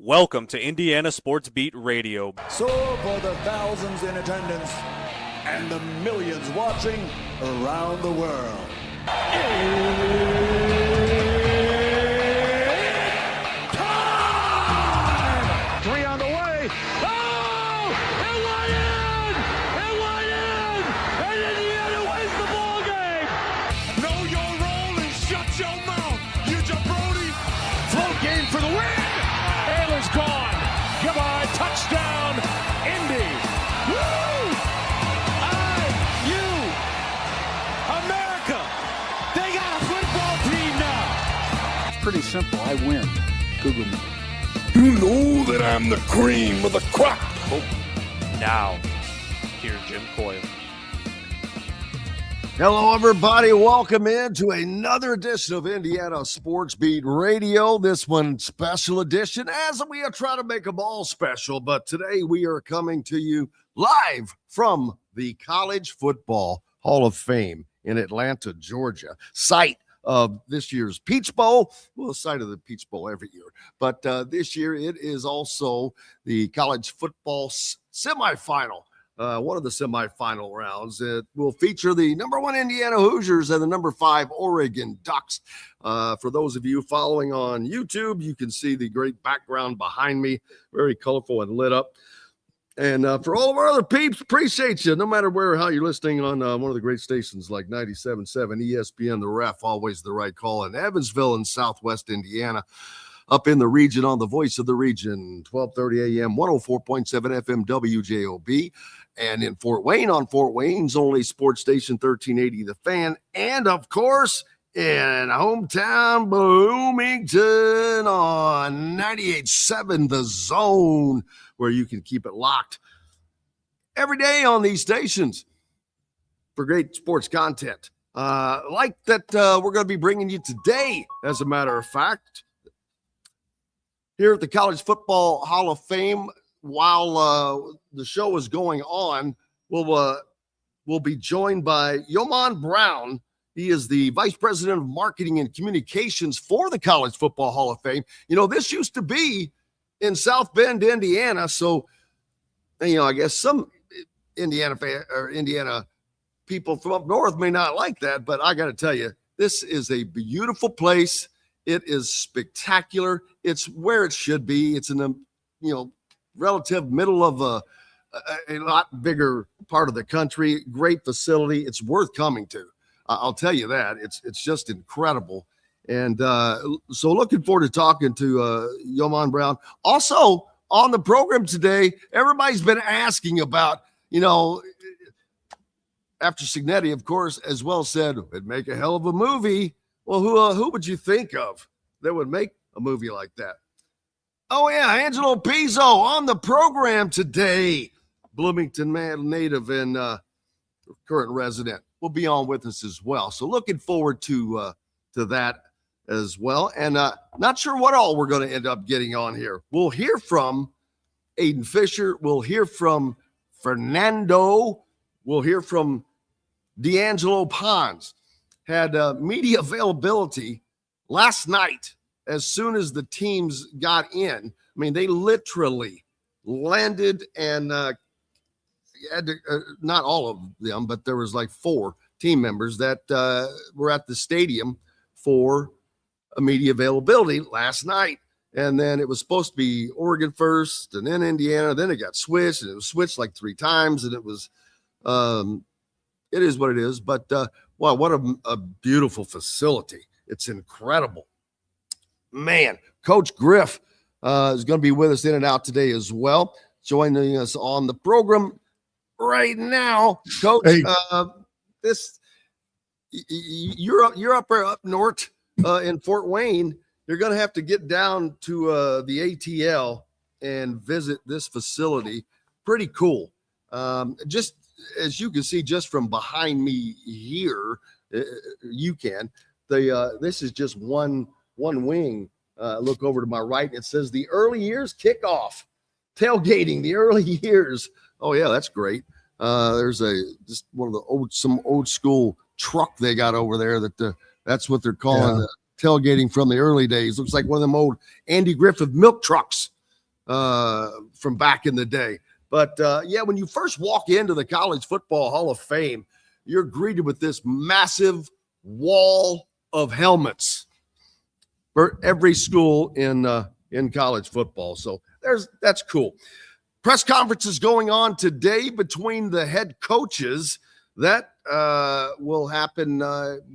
Welcome to Indiana Sports Beat Radio. So for the thousands in attendance and the millions watching around the world. Time! Three on the way. Oh! It went in! It went in! And Indiana wins the ball game! Know your role and shut your mouth, you jabroni! Float game for the win! Taylor's gone. Goodbye. Touchdown, Indy. Woo! IU. America. They got a football team now. It's pretty simple. I win. Google me. You know that I'm the cream of the crop. Now, here's Jim Coyle. Hello, everybody. Welcome in to another edition of Indiana Sports Beat Radio. This one special edition, as we are trying to make them all special. But today we are coming to you live from the College Football Hall of Fame in Atlanta, Georgia, site of this year's Peach Bowl. Well, site of the Peach Bowl every year. But this year it is also the college football semifinal. One of the semifinal rounds. It will feature the number 1 Indiana Hoosiers and the number 5 Oregon Ducks. For those of you following on YouTube, you can see the great background behind me, very colorful and lit up. And for all of our other peeps, appreciate you, no matter where or how you're listening on one of the great stations like 97.7 ESPN, The Ref, always the right call in Evansville in Southwest Indiana. Up in the region on the voice of the region, 1230 AM, 104.7 FM WJOB. And in Fort Wayne on Fort Wayne's only sports station, 1380 The Fan. And, of course, in hometown Bloomington on 98.7 The Zone, where you can keep it locked every day on these stations for great sports content. Like that we're going to be bringing you today, as a matter of fact. Here at the College Football Hall of Fame, while the show is going on, we'll be joined by Yeoman Brown. He is the Vice President of Marketing and Communications for the College Football Hall of Fame. You know, this used to be in South Bend, Indiana, so I guess some Indiana people from up north may not like that, but I got to tell you, this is a beautiful place. It is spectacular. It's where it should be. It's in the, relative middle of a lot bigger part of the country. Great facility. It's worth coming to. I'll tell you that. It's just incredible. And so looking forward to talking to Yeoman Brown. Also on the program today, everybody's been asking about, after Signetti, of course, as well said, it'd make a hell of a movie. Well, who would you think of that would make a movie like that? Oh, yeah, Angelo Pizzo on the program today. Bloomington native and current resident will be on with us as well. So looking forward to that as well. And not sure what all we're going to end up getting on here. We'll hear from Aiden Fisher. We'll hear from Fernando. We'll hear from D'Angelo Pons. Had media availability last night as soon as the teams got in. I mean, they literally landed and had to, not all of them, but there was like 4 team members that were at the stadium for a media availability last night. And then it was supposed to be Oregon first and then Indiana. Then it got switched, and it was switched like 3 times. And it was, it is what it is. But wow, what a beautiful facility. It's incredible. Man, Coach Griff is going to be with us in and out today as well, joining us on the program right now. Coach, Hey. You're up north in Fort Wayne. You're going to have to get down to the ATL and visit this facility. Pretty cool. Just as you can see, just from behind me here, you can. This is just one wing. Look over to my right, and it says the early years kickoff, tailgating the early years. Oh yeah, that's great. There's just one of some old school truck they got over there that's what they're calling the tailgating from the early days. Looks like one of them old Andy Griffith milk trucks. from back in the day. But yeah, when you first walk into the College Football Hall of Fame, you're greeted with this massive wall of helmets for every school in college football. So that's cool. Press conference is going on today between the head coaches. That will happen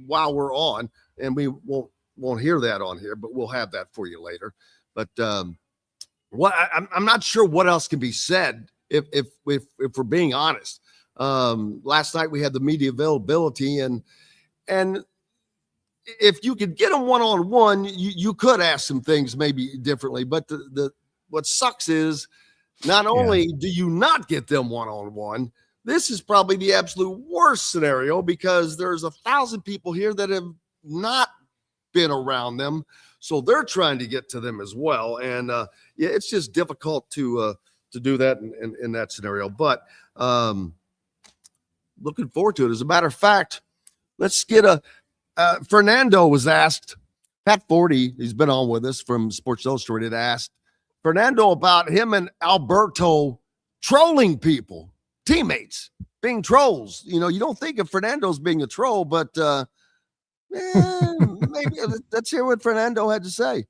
while we're on, and we won't hear that on here, but we'll have that for you later. But I'm not sure what else can be said if we're being honest. Last night we had the media availability, and if you could get them one-on-one, you could ask some things maybe differently. But what sucks is not only do you not get them one-on-one, this is probably the absolute worst scenario because there's 1,000 people here that have not been around them. So they're trying to get to them as well. And yeah, it's just difficult to do that in that scenario. But looking forward to it. As a matter of fact, let's get Fernando was asked, Pat Forty, he's been on with us from Sports Illustrated, asked Fernando about him and Alberto trolling people, teammates, being trolls. You know, you don't think of Fernando's being a troll, but maybe let's hear what Fernando had to say.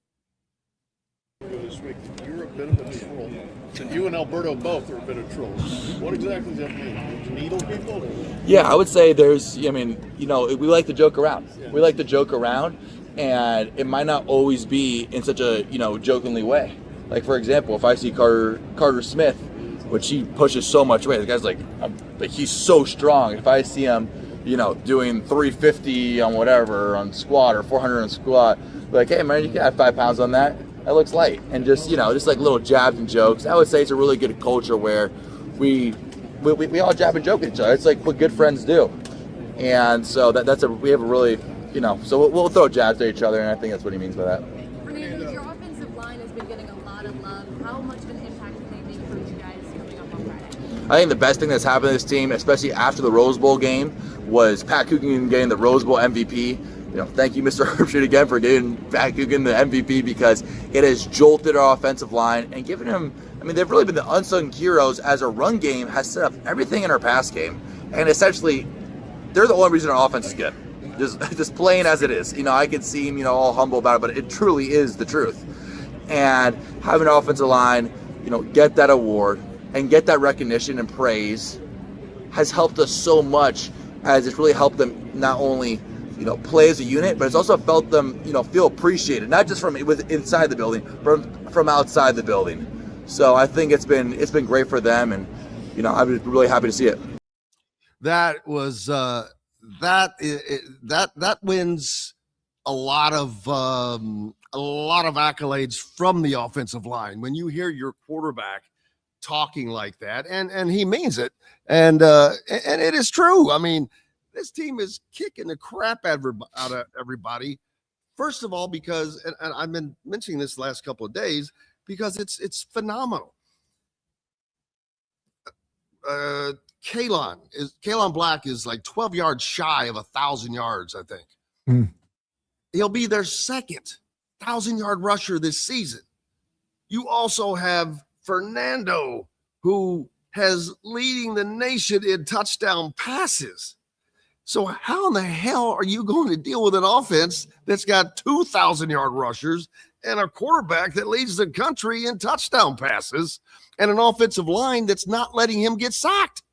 This week, you're a bit of a troll. And you and Alberto both are a bit of trolls. What exactly does that mean? Needle people? Yeah, I would say we like to joke around. Yeah. We like to joke around, and it might not always be in such a, jokingly way. Like, for example, if I see Carter Smith, which he pushes so much weight, the guy's like he's so strong. If I see him, doing 350 on whatever, on squat, or 400 on squat, like, hey, man, you can add 5 pounds on that. That looks light. And just like little jabs and jokes. I would say it's a really good culture where we all jab and joke at each other. It's like what good friends do. And so we have a really, so we'll throw jabs at each other, and I think that's what he means by that. Fernando, your offensive line has been getting a lot of love. How much of an impact do they make for you guys coming up on Friday? I think the best thing that's happened to this team, especially after the Rose Bowl game, was Pat Coogan getting the Rose Bowl MVP. Thank you, Mr. Herbstreit, again for getting Pat Coogan the MVP, because it has jolted our offensive line and given him, they've really been the unsung heroes as our run game has set up everything in our pass game. And essentially, they're the only reason our offense is good. Just plain as it is. I could seem, all humble about it, but it truly is the truth. And having an offensive line, get that award and get that recognition and praise has helped us so much, as it's really helped them not only play as a unit, but it's also felt them, feel appreciated, not just from inside the building, but from outside the building. So I think it's been great for them, and I'm really happy to see it. That was that wins a lot of accolades from the offensive line when you hear your quarterback talking like that, and he means it, and it is true. This team is kicking the crap out of everybody. First of all, because, and I've been mentioning this the last couple of days, because it's phenomenal. Kalon Black is like 12 yards shy of 1,000 yards, I think. He'll be their second 1,000-yard rusher this season. You also have Fernando, who has leading the nation in touchdown passes. So how in the hell are you going to deal with an offense that's got 2,000-yard rushers and a quarterback that leads the country in touchdown passes and an offensive line that's not letting him get sacked?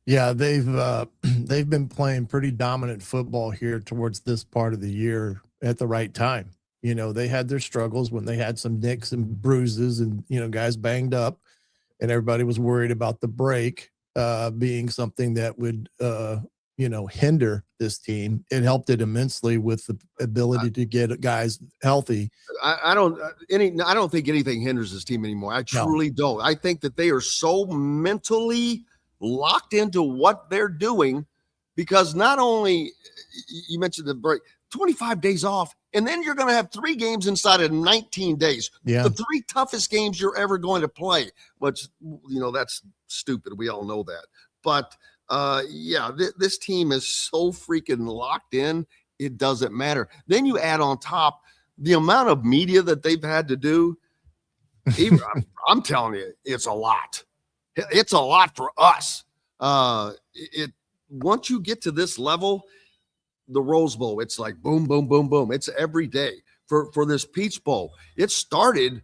Yeah, they've been playing pretty dominant football here towards this part of the year at the right time. They had their struggles when they had some nicks and bruises and, guys banged up, and everybody was worried about the break being something that would, hinder this team. It helped it immensely with the ability to get guys healthy. I don't think anything hinders this team anymore. I truly don't. I think that they are so mentally locked into what they're doing, because not only, you mentioned the break, 25 days off, and then you're going to have 3 games inside of 19 days. Yeah. The 3 toughest games you're ever going to play, which, that's stupid. We all know that. But, this team is so freaking locked in, it doesn't matter. Then you add on top the amount of media that they've had to do. I'm telling you, it's a lot. It's a lot for us. Once you get to this level, the Rose Bowl, it's like boom, boom, boom, boom. It's every day for this Peach Bowl. It started,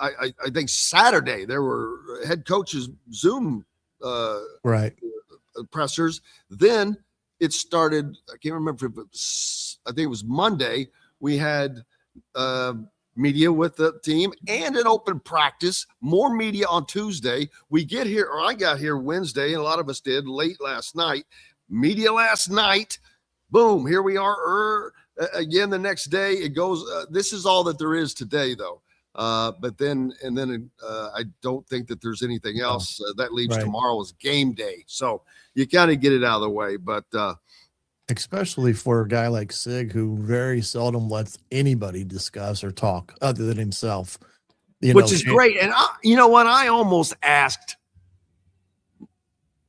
I think Saturday. There were head coaches Zoom pressers. Then it started. I can't remember if it was. I think it was Monday. We had media with the team and an open practice. More media on Tuesday. We get here, or I got here Wednesday, and a lot of us did late last night. Media last night. Boom, here we are again the next day. It goes, this is all that there is today, though. But then I don't think that there's anything else. That leaves tomorrow as game day. So you kind of get it out of the way. But especially for a guy like Sig, who very seldom lets anybody discuss or talk other than himself. Which is great. And you know what? I almost asked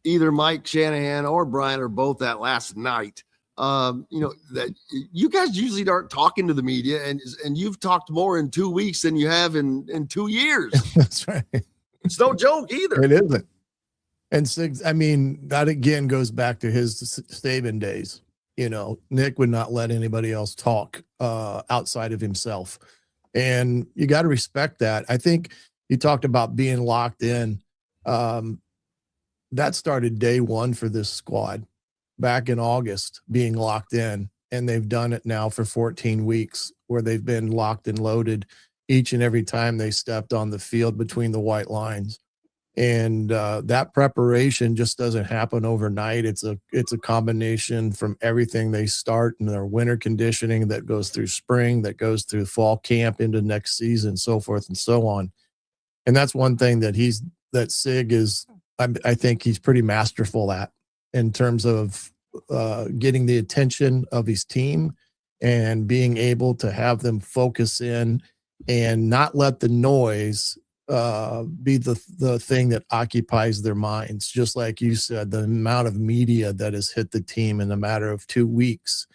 either Mike Shanahan or Brian or both that last night. That you guys usually aren't talking to the media, and you've talked more in 2 weeks than you have in 2 years. That's right. It's no joke either. It isn't. And Sig, I mean, that again goes back to his Saban days. Nick would not let anybody else talk outside of himself. And you got to respect that. I think you talked about being locked in. That started day one for this squad. Back in August, being locked in, and they've done it now for 14 weeks where they've been locked and loaded each and every time they stepped on the field between the white lines. And that preparation just doesn't happen overnight. It's a combination from everything they start in their winter conditioning that goes through spring, that goes through fall camp into next season, so forth and so on. And that's one thing that Sig is, I think he's pretty masterful at, in terms of getting the attention of his team and being able to have them focus in and not let the noise be the thing that occupies their minds. Just like you said, the amount of media that has hit the team in a matter of 2 weeks,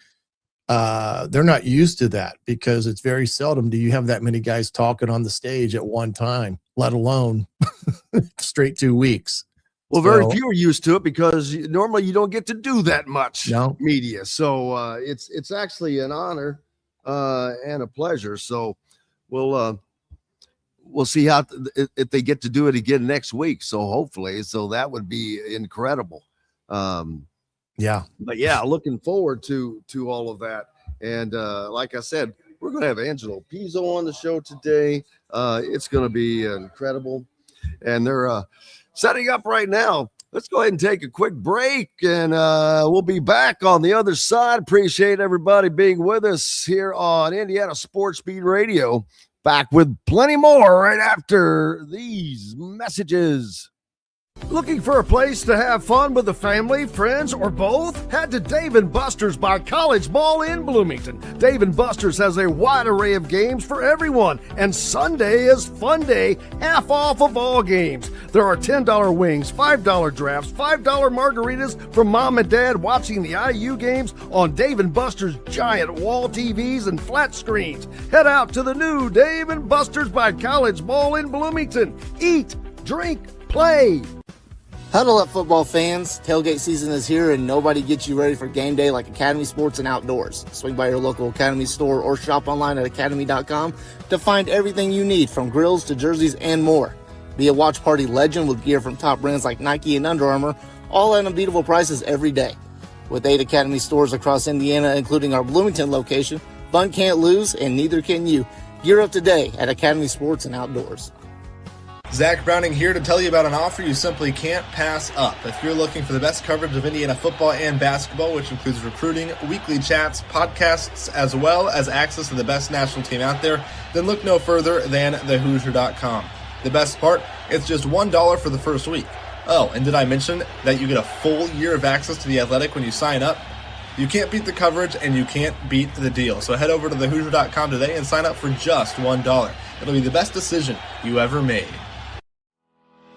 they're not used to that, because it's very seldom do you have that many guys talking on the stage at one time, let alone straight 2 weeks. Well, very few are used to it, because normally you don't get to do that much media. So it's actually an honor and a pleasure. So we'll see how if they get to do it again next week. So hopefully, so that would be incredible. But yeah, looking forward to all of that. And like I said, we're going to have Angelo Pizzo on the show today. It's going to be incredible. And they're setting up right now. Let's go ahead and take a quick break, and we'll be back on the other side. Appreciate everybody being with us here on Indiana Sports Beat Radio. Back with plenty more right after these messages. Looking for a place to have fun with the family, friends, or both? Head to Dave & Buster's by College Ball in Bloomington. Dave & Buster's has a wide array of games for everyone, and Sunday is fun day, half off of all games. There are $10 wings, $5 drafts, $5 margaritas for mom and dad watching the IU games on Dave & Buster's giant wall TVs and flat screens. Head out to the new Dave & Buster's by College Ball in Bloomington. Eat, drink, play. Huddle up, football fans. Tailgate season is here, and nobody gets you ready for game day like Academy Sports and Outdoors. Swing by your local Academy store or shop online at academy.com to find everything you need, from grills to jerseys and more. Be a watch party legend with gear from top brands like Nike and Under Armour, all at unbeatable prices every day. With 8 Academy stores across Indiana, including our Bloomington location, fun can't lose, and neither can you. Gear up today at Academy Sports and Outdoors. Zach Browning here to tell you about an offer you simply can't pass up. If you're looking for the best coverage of Indiana football and basketball, which includes recruiting, weekly chats, podcasts, as well as access to the best national team out there, then look no further than thehoosier.com. The best part, it's just $1 for the first week. Oh, and did I mention that you get a full year of access to The Athletic when you sign up? You can't beat the coverage, and you can't beat the deal. So head over to thehoosier.com today and sign up for just $1. It'll be the best decision you ever made.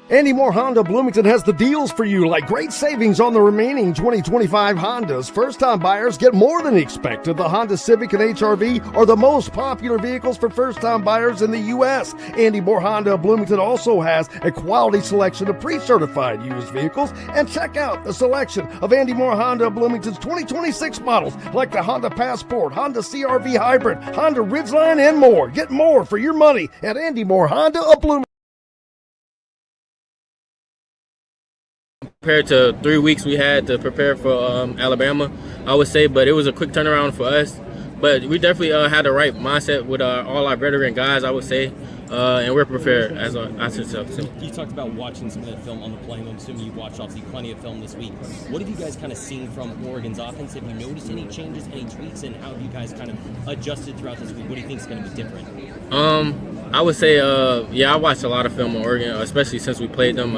Andy Moore Honda Bloomington has the deals for you, like great savings on the remaining 2025 Hondas. First-time buyers get more than expected. The Honda Civic and HR-V are the most popular vehicles for first-time buyers in the U.S. Andy Moore Honda Bloomington also has a quality selection of pre-certified used vehicles. And check out the selection of Andy Moore Honda Bloomington's 2026 models, like the Honda Passport, Honda CR-V Hybrid, Honda Ridgeline, and more. Get more for your money at Andy Moore Honda of Bloomington. Compared to 3 weeks we had to prepare for Alabama, I would say, but it was a quick turnaround for us. But we definitely had the right mindset with all our veteran guys, I would say, and we're prepared as I should say. So. You talked about watching some of the film on the plane. I'm assuming you've watched obviously plenty of film this week. What have you guys kind of seen from Oregon's offense? Have you noticed any changes, any tweaks, and how have you guys kind of adjusted throughout this week? What do you think is going to be different? I would say, I watched a lot of film on Oregon, especially since we played them.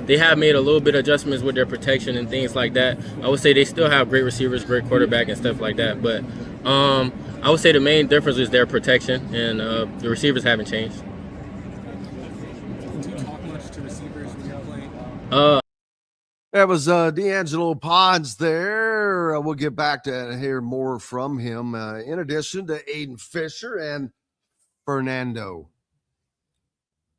They have made a little bit of adjustments with their protection and things like that. I would say they still have great receivers, great quarterback, and stuff like that. But I would say the main difference is their protection, and the receivers haven't changed. Do you talk much to receivers when you're playing? That was D'Angelo Pods there. We'll get back to hear more from him. In addition to Aiden Fisher and Fernando.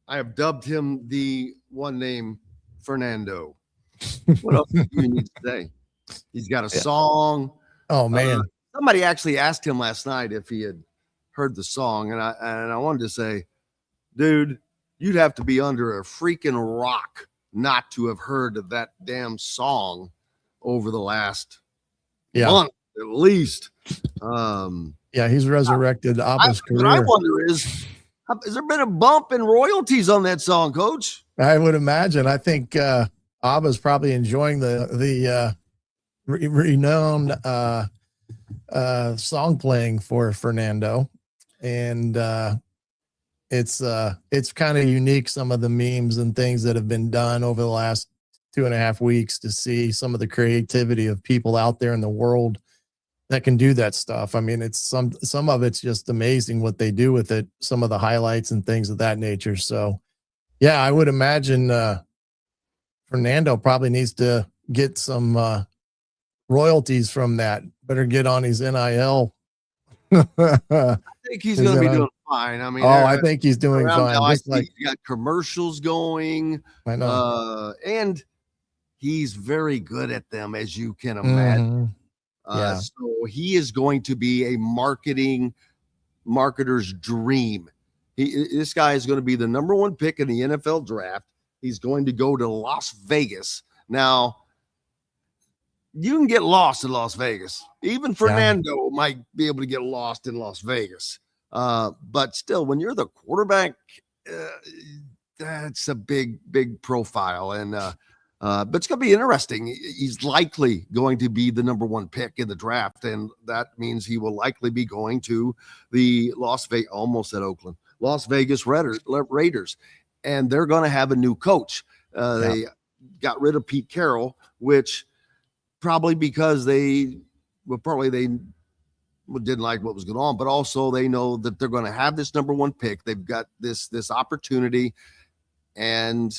I have dubbed him the one name Fernando. What else do you need to say? He's got a song. Oh, man. Somebody actually asked him last night if he had heard the song, and I wanted to say, dude, you'd have to be under a freaking rock not to have heard of that damn song over the last month, at least. Yeah, he's resurrected Abba's career. What I wonder is there been a bump in royalties on that song, Coach? I would imagine. I think Abba's probably enjoying the renowned song playing for Fernando, and it's kind of unique, some of the memes and things that have been done over the last 2.5 weeks, to see some of the creativity of people out there in the world that can do that stuff. I mean, it's some of it's just amazing what they do with it, some of the highlights and things of that nature. So yeah, I would imagine Fernando probably needs to get some royalties from that. Better get on his NIL. I think he's going to be doing fine. I mean, I think he's doing fine. Now, he's got commercials going. I know. And he's very good at them, as you can imagine. Mm-hmm. Yeah. So he is going to be a marketer's dream. This guy is going to be the number one pick in the NFL draft. He's going to go to Las Vegas. Now, you can get lost in Las Vegas. Even Fernando might be able to get lost in Las Vegas. But still, when you're the quarterback, that's a big profile. And but it's going to be interesting. He's likely going to be the number one pick in the draft, and that means he will likely be going to the Las Vegas Raiders, and they're going to have a new coach. They got rid of Pete Carroll, which probably because they didn't like what was going on, but also they know that they're going to have this number one pick. They've got this opportunity, and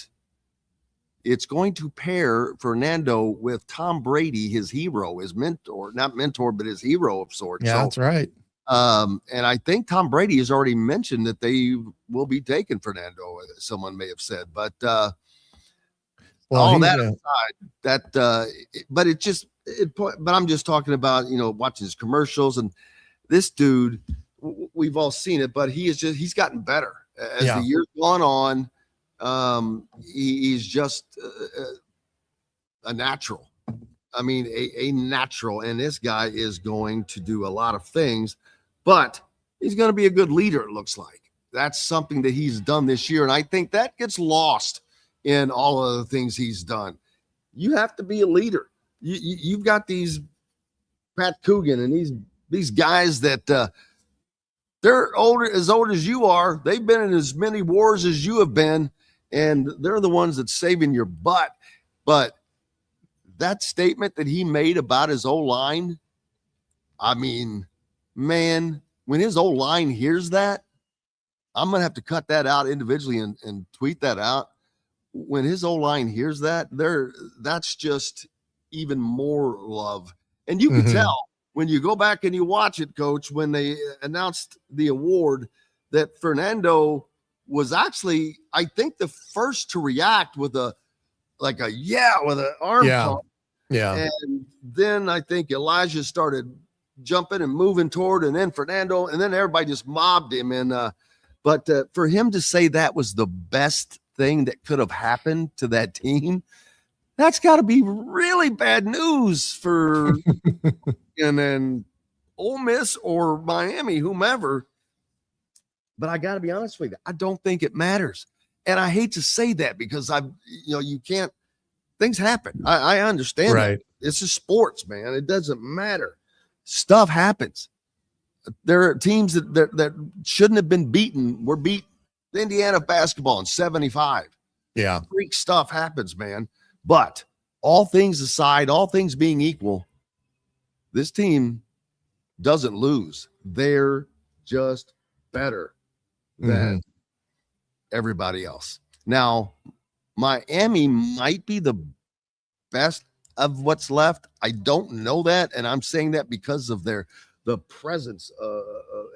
it's going to pair Fernando with Tom Brady, his hero, his mentor, not mentor, but his hero of sorts. Yeah, that's right. And I think Tom Brady has already mentioned that they will be taking Fernando, someone may have said, but all that aside, but I'm just talking about, watching his commercials, and this dude, we've all seen it, but he's gotten better as the year's gone on. He's just a natural. I mean, a natural, and this guy is going to do a lot of things, but he's going to be a good leader. It looks like that's something that he's done this year. And I think that gets lost in all of the things he's done. You have to be a leader. You've got these Pat Coogan and these guys that they're as old as you are. They've been in as many wars as you have been, and they're the ones that's saving your butt. But that statement that he made about his O-line, I mean, man, when his O-line hears that, I'm going to have to cut that out individually and tweet that out. when his O-line hears that, that's just even more love. And you can tell when you go back and you watch it, Coach, when they announced the award, that Fernando was actually, I think, the first to react with with an arm pump. Yeah. And then I think Elijah started jumping and moving toward, and then Fernando, and then everybody just mobbed him. And but for him to say that was the best thing that could have happened to that team, that's got to be really bad news for and then Ole Miss or Miami, whomever. But I got to be honest with you, I don't think it matters. And I hate to say that because you can't, things happen. I understand Right. that. This is sports, man. It doesn't matter. Stuff happens. There are teams that shouldn't have been beaten. Were beat Indiana basketball in 75. Yeah. Freak stuff happens, man. But all things aside, all things being equal, this team doesn't lose. They're just better than everybody else. Now, Miami might be the best of what's left. I don't know that, and I'm saying that because of the presence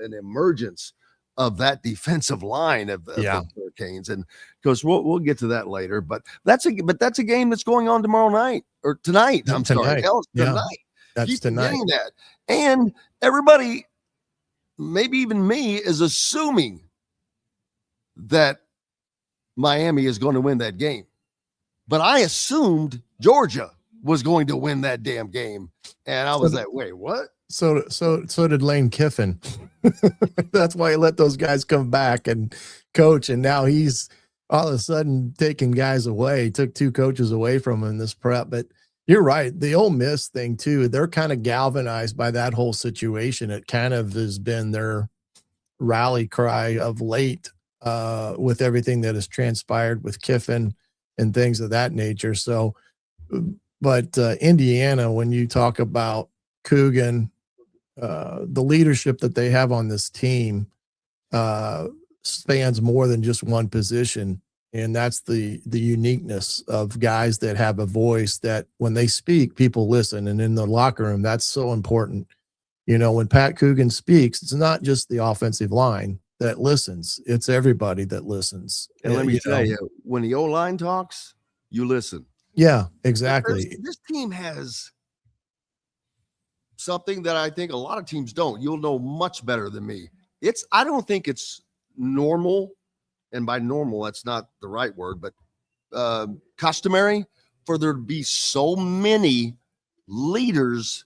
and emergence of that defensive line of the Hurricanes, and because we'll get to that later. But that's a game that's going on tomorrow night or tonight. I'm sorry, hell, it's tonight. That's Keep tonight. forgetting that, and everybody, maybe even me, is assuming that Miami is going to win that game. But I assumed Georgia was going to win that damn game. And I was like, wait, what? So did Lane Kiffin. That's why he let those guys come back and coach. And now he's all of a sudden taking guys away. He took 2 coaches away from him in this prep. But you're right. The Ole Miss thing too, they're kind of galvanized by that whole situation. It kind of has been their rally cry of late, with everything that has transpired with Kiffin and things of that nature. So, but Indiana, when you talk about Coogan, the leadership that they have on this team spans more than just one position. And that's the uniqueness of guys that have a voice that when they speak, people listen. And in the locker room, that's so important. When Pat Coogan speaks, it's not just the offensive line that listens. It's everybody that listens. And let me tell you, when the O-line talks, you listen. Yeah, exactly. This team has something that I think a lot of teams don't. You'll know much better than me. I don't think it's normal, and by normal, that's not the right word, but customary for there to be so many leaders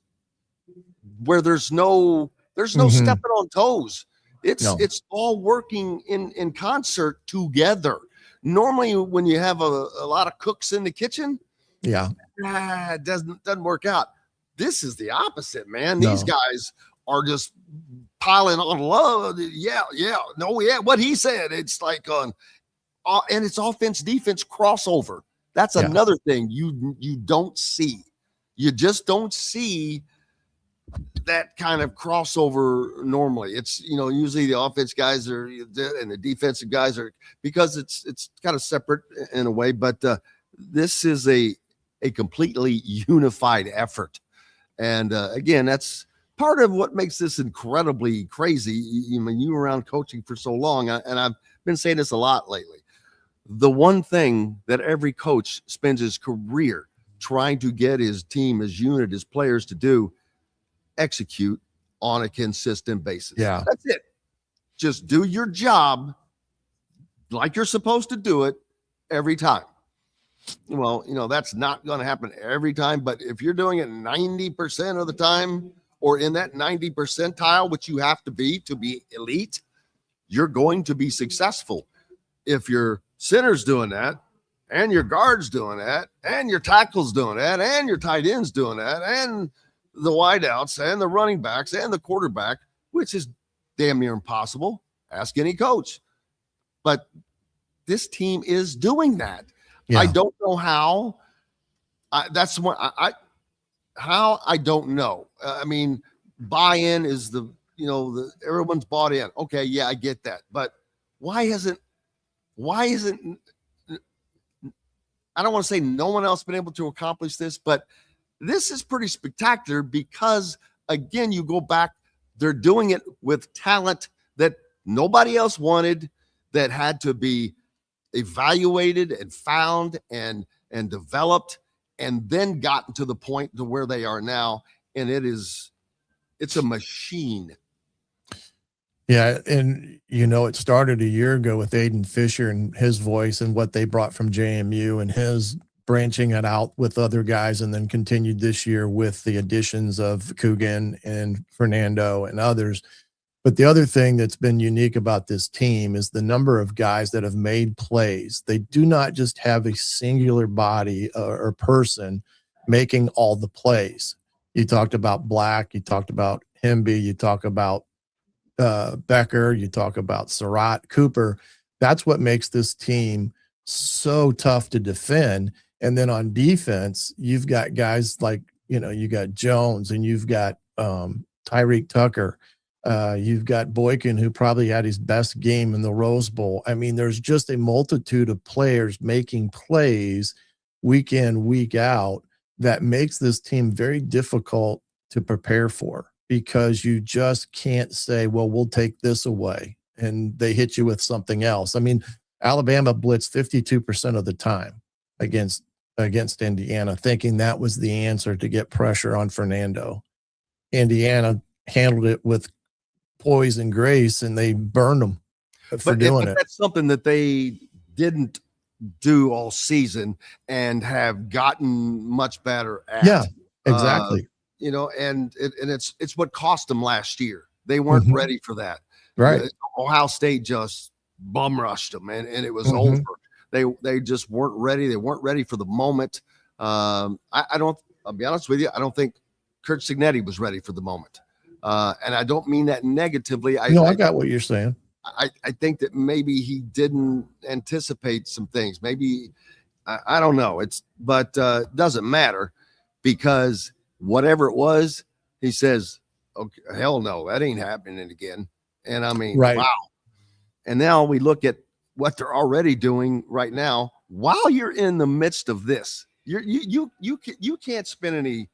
where there's no stepping on toes. It's all working in concert together. Normally, when you have a lot of cooks in the kitchen, it doesn't work out. This is the opposite, man. No. These guys are just piling on love. What he said. It's like and it's offense defense crossover. That's another thing you don't see. You just don't see that kind of crossover normally. It's usually the offense guys are and the defensive guys are, because it's kind of separate in a way, but this is a completely unified effort. And again, that's part of what makes this incredibly crazy. You were around coaching for so long, and I've been saying this a lot lately. The one thing that every coach spends his career trying to get his team, his unit, his players to do, execute on a consistent basis. Yeah. That's it. Just do your job like you're supposed to do it every time. Well, that's not going to happen every time, but if you're doing it 90% of the time, or in that 90 percentile, which you have to be elite, you're going to be successful. If your center's doing that, and your guard's doing that, and your tackle's doing that, and your tight end's doing that, and the wideouts, and the running backs, and the quarterback, which is damn near impossible. Ask any coach. But this team is doing that. Yeah. I don't know how. That's what how I don't know. I mean, buy-in is everyone's bought in. Okay, yeah, I get that. But why isn't I don't want to say no one else been able to accomplish this, but this is pretty spectacular because, again, you go back, they're doing it with talent that nobody else wanted, that had to be evaluated and found and developed, and then gotten to the point to where they are now. And it's a machine. Yeah, and it started a year ago with Aiden Fisher and his voice and what they brought from JMU and his branching it out with other guys, and then continued this year with the additions of Coogan and Fernando and others. But the other thing that's been unique about this team is the number of guys that have made plays. They do not just have a singular body or person making all the plays. You talked about Black, you talked about Hemby, you talk about Becker, you talk about Surratt, Cooper. That's what makes this team so tough to defend. And then on defense, you've got guys like, you got Jones, and you've got Tyreek Tucker. You've got Boykin, who probably had his best game in the Rose Bowl. I mean, there's just a multitude of players making plays week in, week out that makes this team very difficult to prepare for, because you just can't say, well, we'll take this away, and they hit you with something else. I mean, Alabama blitzed 52% of the time against Indiana, thinking that was the answer to get pressure on Fernando. Indiana handled it with poise and grace, and they burned them for doing it. That's something that they didn't do all season and have gotten much better at. Yeah, exactly. And it's what cost them last year. They weren't ready for that. Right. Ohio State just bum rushed them, and it was over. They just weren't ready. They weren't ready for the moment. I'll be honest with you, I don't think Kurt Signetti was ready for the moment. And I don't mean that negatively. I got what you're saying. I think that maybe he didn't anticipate some things. Maybe I don't know. It doesn't matter, because whatever it was, he says, okay, hell no, that ain't happening again. And I mean, right. Wow. And now we look at what they're already doing right now while you're in the midst of this. You can't spend any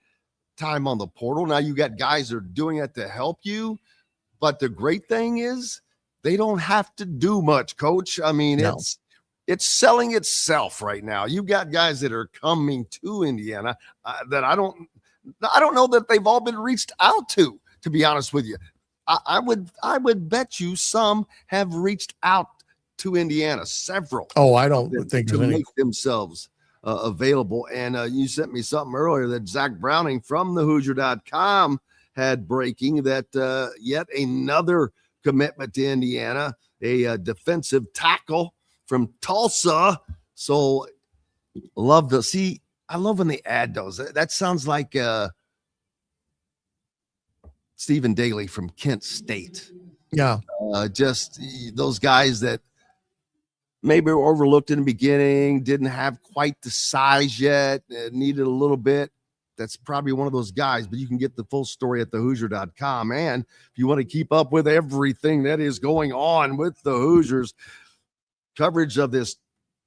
time on the portal. Now you got guys that are doing it to help you. But the great thing is they don't have to do much, Coach. I mean, No. It's selling itself right now. You've got guys that are coming to Indiana that I don't know that they've all been reached out to be honest with you. I would bet you some have reached out to Indiana, several. Oh, I don't think to make themselves available. And you sent me something earlier that Zach Browning from the Hoosier.com had breaking that yet another commitment to Indiana, a defensive tackle from Tulsa. So I love when they add those. That sounds like Stephen Daly from Kent State. Yeah. Just those guys that maybe were overlooked in the beginning, didn't have quite the size yet, needed a little bit. That's probably one of those guys, but you can get the full story at thehoosier.com. And if you want to keep up with everything that is going on with the Hoosiers, coverage of this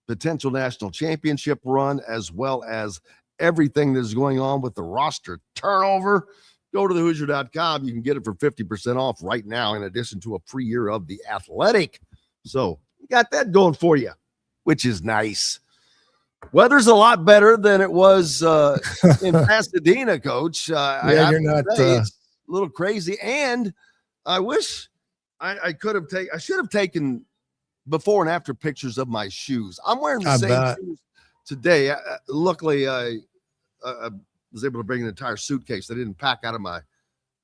potential national championship run, as well as everything that's going on with the roster turnover, go to thehoosier.com. You can get it for 50% off right now, in addition to a free year of The Athletic. So you got that going for you, which is nice. Weather's a lot better than it was in Pasadena, Coach. You're not. It's a little crazy, and I wish I could have taken. I should have taken before and after pictures of my shoes. I'm wearing the same shoes today. Luckily, I was able to bring an entire suitcase. I didn't pack out of my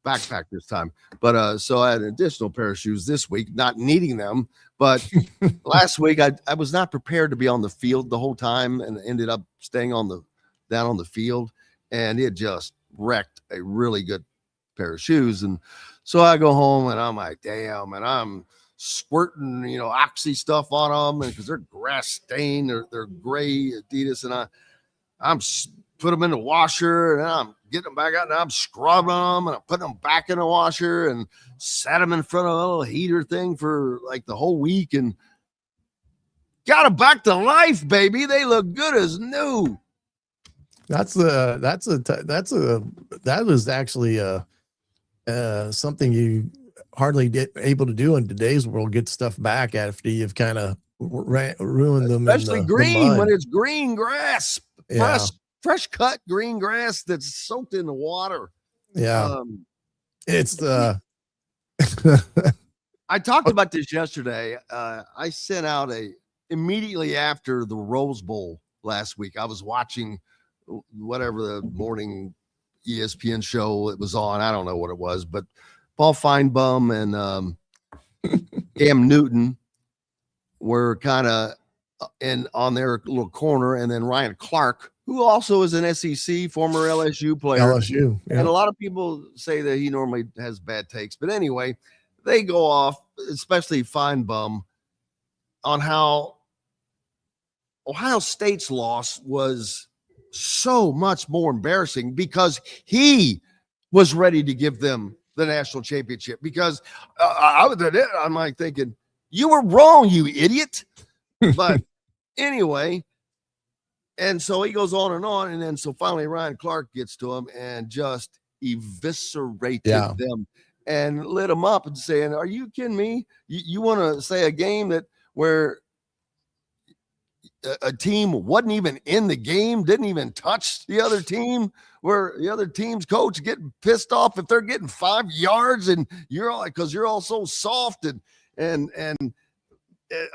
backpack this time, but so I had an additional pair of shoes this week, not needing them. But last week I was not prepared to be on the field the whole time, and ended up staying down on the field, and it just wrecked a really good pair of shoes. And so I go home and I'm like, damn, and I'm squirting, oxy stuff on them, and because they're grass stained, they're gray Adidas, and I'm put them in the washer, and I'm getting them back out, and I'm scrubbing them, and I'm putting them back in the washer, and sat them in front of a little heater thing for like the whole week. And got them back to life, baby. They look good as new. That was actually something you hardly get able to do in today's world. Get stuff back after you've kind of ruined them. Especially in the green mud. when it's green grass, Yeah. fresh cut green grass that's soaked in the water. Yeah, it's I talked about this yesterday. I sent out immediately after the Rose Bowl last week. I was watching whatever the morning ESPN show it was on. I don't know what it was, but Paul Feinbaum and Cam Newton were kind of on their little corner, and then Ryan Clark, who also is an SEC former LSU player. LSU, yeah. And a lot of people say that he normally has bad takes, but anyway, they go off, especially Feinbaum, on how Ohio State's loss was so much more embarrassing because he was ready to give them the national championship. Because I'm like thinking, you were wrong, you idiot. But anyway, and so he goes on, and then so finally Ryan Clark gets to him and just eviscerated them and lit them up and saying, are you kidding me? You want to say a game where a team wasn't even in the game, didn't even touch the other team, where the other team's coach getting pissed off if they're getting 5 yards, and you're all because you're all so soft, and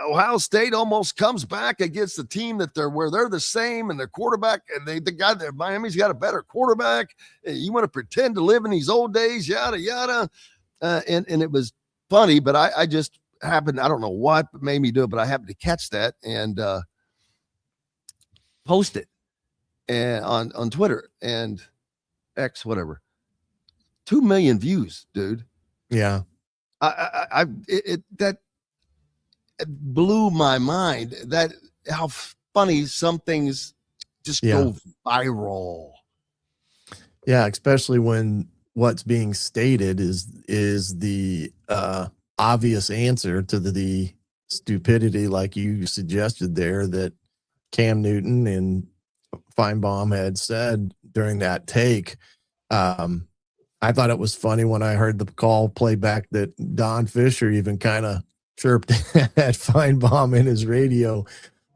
Ohio State almost comes back against the team where they're the same, and their quarterback, and the guy there, Miami's got a better quarterback. You want to pretend to live in these old days, yada yada, and it was funny, but I just happened, I don't know what made me do it, but I happened to catch that and post it and on Twitter and X, whatever. 2 million views, dude. Yeah. That blew my mind, that how funny some things just go viral. Yeah, especially when what's being stated is the obvious answer to the stupidity, like you suggested there, that Cam Newton and Feinbaum had said during that take. I thought it was funny when I heard the call playback that Don Fisher even kind of chirped at Feinbaum in his radio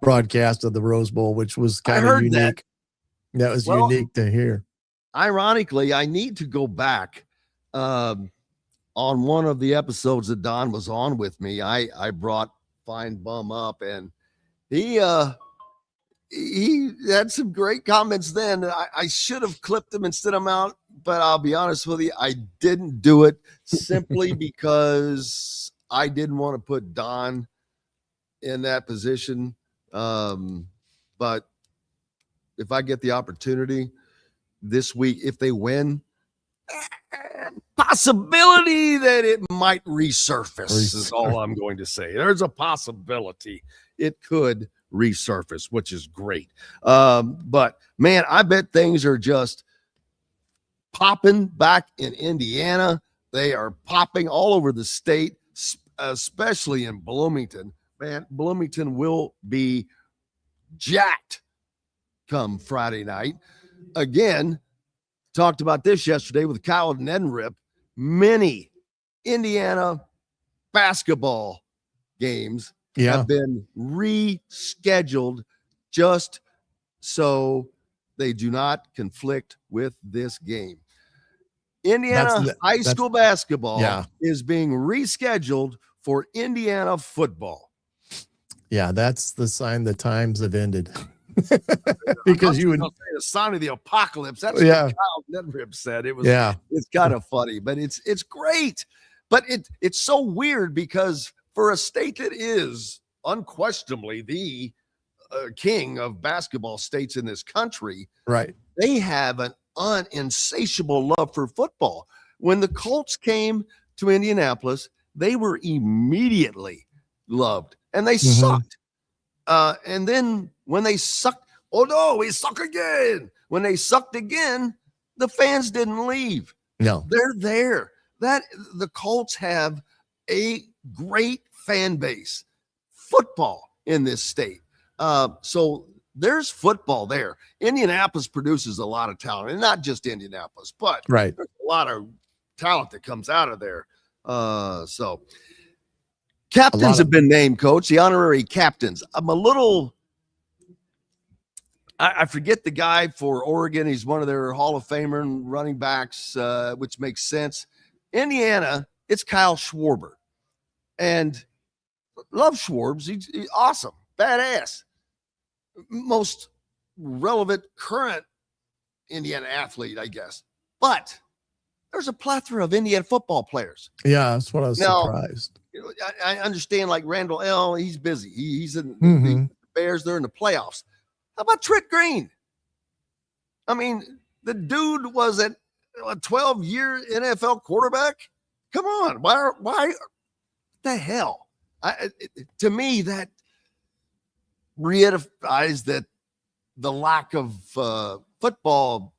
broadcast of the Rose Bowl, which was kind of unique. That was unique to hear. Ironically, I need to go back on one of the episodes that Don was on with me. I brought Feinbaum up, and he had some great comments then. I should have clipped them and sent them out, but I'll be honest with you, I didn't do it simply because I didn't want to put Don in that position. But if I get the opportunity this week, if they win, possibility that it might resurface is all I'm going to say. There's a possibility it could resurface, which is great. But man, I bet things are just popping back in Indiana. They are popping all over the state, especially in Bloomington. Man, Bloomington will be jacked come Friday night. Again, talked about this yesterday with Kyle Neddenrip. Many Indiana basketball games have been rescheduled just so they do not conflict with this game. Indiana high school basketball is being rescheduled for Indiana football. Yeah, that's the sign the times have ended. Because you would say the sign of the apocalypse. That's what Kyle Neddenrip said. It was it's kind of funny, but it's great. But it's so weird because for a state that is unquestionably the king of basketball states in this country, right? They have an insatiable love for football. When the Colts came to Indianapolis, they were immediately loved, and they sucked. And then when they sucked, oh no, we suck again. When they sucked again, the fans didn't leave. No, they're there. That the Colts have a great fan base. Football in this state. So there's football there. Indianapolis produces a lot of talent, and not just Indianapolis, but Right. there's a lot of talent that comes out of there. So captains have been named, Coach, the honorary captains. I'm a little, I forget the guy for Oregon. He's one of their Hall of Famer running backs, which makes sense. Indiana, it's Kyle Schwarber. And love Schwarbs. He's awesome, badass. Most relevant current Indiana athlete, I guess. But there's a plethora of Indiana football players. Yeah, that's what I was surprised. I understand, like Randall L. He's busy. He's in the Bears. They're in the playoffs. How about Trick Green? I mean, the dude was a 12-year NFL quarterback. Come on, why? What the hell? To me, that reifies that the lack of football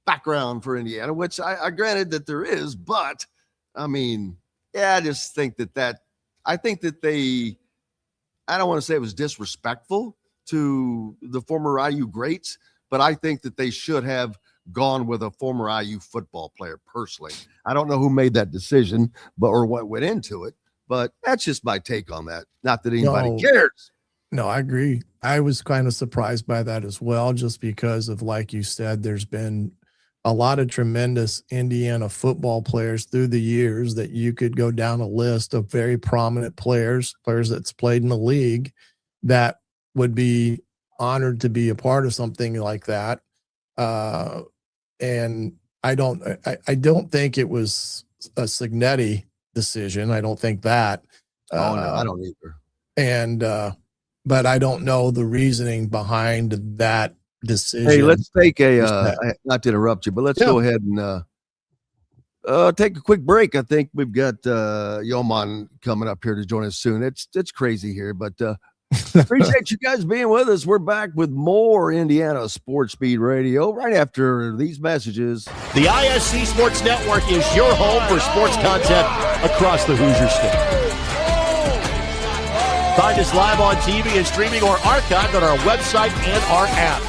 background for Indiana, which I granted that there is, but I mean, yeah, I just think that I think that I don't want to say it was disrespectful to the former IU greats, but I think that they should have gone with a former IU football player personally. I don't know who made that decision, or what went into it, but that's just my take on that. Not that anybody cares. No, I agree. I was kind of surprised by that as well, just because of, like you said, there's been a lot of tremendous Indiana football players through the years that you could go down a list of very prominent players that's played in the league that would be honored to be a part of something like that. And I don't think it was a Signetti decision. I don't think that. No, I don't either. And, but I don't know the reasoning behind that decision. Hey, let's take not to interrupt you, but let's go ahead and take a quick break. I think we've got Yoman coming up here to join us soon. It's crazy here, but appreciate you guys being with us. We're back with more Indiana Sports Beat Radio right after these messages. The ISC Sports Network is your home for sports content across the Hoosier State. Find us live on TV and streaming or archived on our website and our app.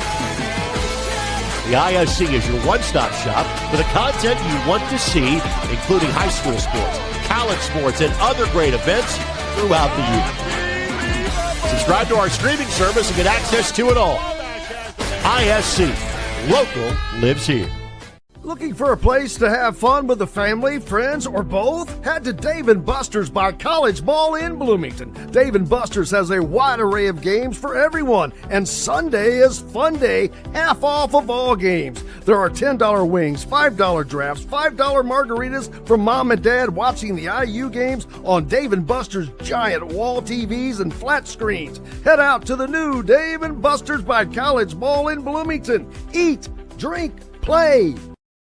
The ISC is your one-stop shop for the content you want to see, including high school sports, college sports, and other great events throughout the year. Subscribe to our streaming service and get access to it all. ISC, local lives here. Looking for a place to have fun with the family, friends, or both? Head to Dave & Buster's by College Ball in Bloomington. Dave & Buster's has a wide array of games for everyone, and Sunday is Fun Day, half off of all games. There are $10 wings, $5 drafts, $5 margaritas from mom and dad watching the IU games on Dave & Buster's giant wall TVs and flat screens. Head out to the new Dave & Buster's by College Ball in Bloomington. Eat, drink, play.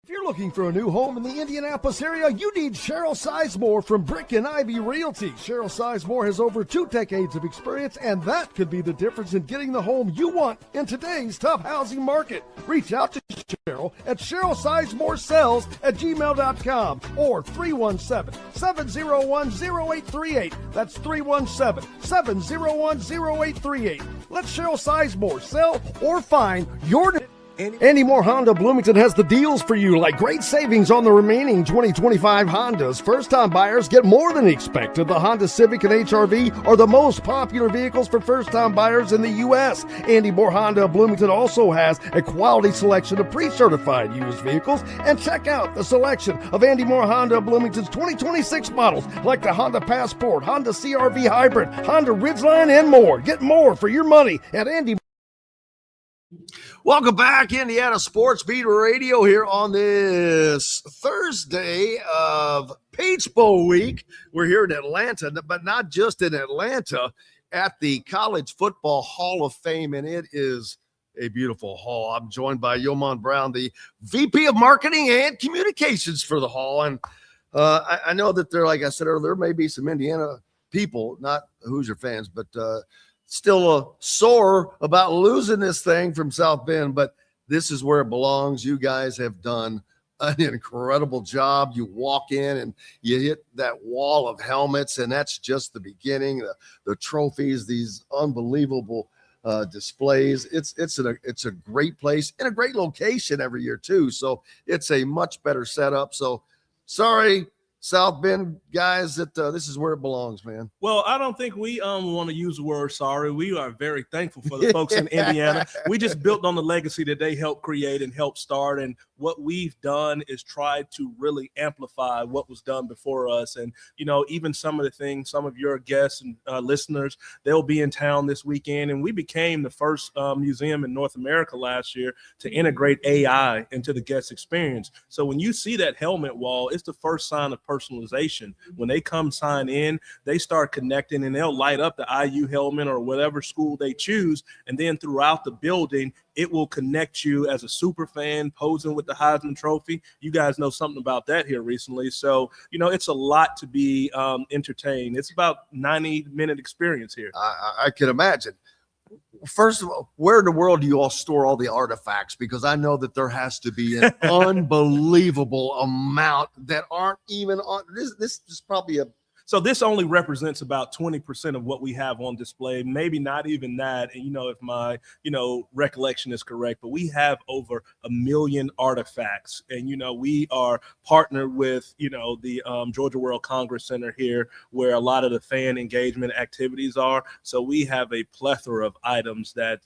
If you're looking for a new home in the Indianapolis area, you need Cheryl Sizemore from Brick and Ivy Realty. Cheryl Sizemore has over 2 decades of experience, and that could be the difference in getting the home you want in today's tough housing market. Reach out to Cheryl at CherylSizemore@gmail.com or 317-701-0838. That's 317-701-0838. Let Cheryl Sizemore sell or find your Andy Moore Honda Bloomington has the deals for you, like great savings on the remaining 2025 Hondas. First-time buyers get more than expected. The Honda Civic and HR-V are the most popular vehicles for first-time buyers in the U.S. Andy Moore Honda Bloomington also has a quality selection of pre-certified used vehicles. And check out the selection of Andy Moore Honda Bloomington's 2026 models, like the Honda Passport, Honda CR-V Hybrid, Honda Ridgeline, and more. Get more for your money at Andy. Welcome back, Indiana Sports Beat Radio, here on this Thursday of Peach Bowl week. We're here in Atlanta, but not just in Atlanta, at the College Football Hall of Fame, and it is a beautiful hall. I'm joined by Yoman Brown, the VP of Marketing and Communications for the hall, and I know that there, like I said earlier, there may be some Indiana people, not Hoosier fans, but still sore about losing this thing from South Bend, but this is where it belongs. You guys have done an incredible job. You walk in and you hit that wall of helmets, and that's just the beginning. The trophies, these unbelievable displays. It's a great place and a great location every year too. So it's a much better setup. So sorry, South Bend guys, that this is where it belongs, man. Well, I don't think we want to use the word sorry. We are very thankful for the folks in Indiana. We just built on the legacy that they helped create and help start. And what we've done is tried to really amplify what was done before us. And, even some of the things, some of your guests and listeners, they'll be in town this weekend. And we became the first museum in North America last year to integrate AI into the guest experience. So when you see that helmet wall, it's the first sign of personalization. When they come sign in, they start connecting and they'll light up the IU helmet or whatever school they choose. And then throughout the building, it will connect you as a super fan posing with the Heisman Trophy. You guys know something about that here recently. So, it's a lot to be entertained. It's about 90-minute experience here. I can imagine. First of all, where in the world do you all store all the artifacts? Because I know that there has to be an unbelievable amount that aren't even on this is probably So this only represents about 20% of what we have on display, maybe not even that. And, if my, recollection is correct, but we have over 1 million artifacts. And, we are partnered with, the Georgia World Congress Center here, where a lot of the fan engagement activities are. So we have a plethora of items that,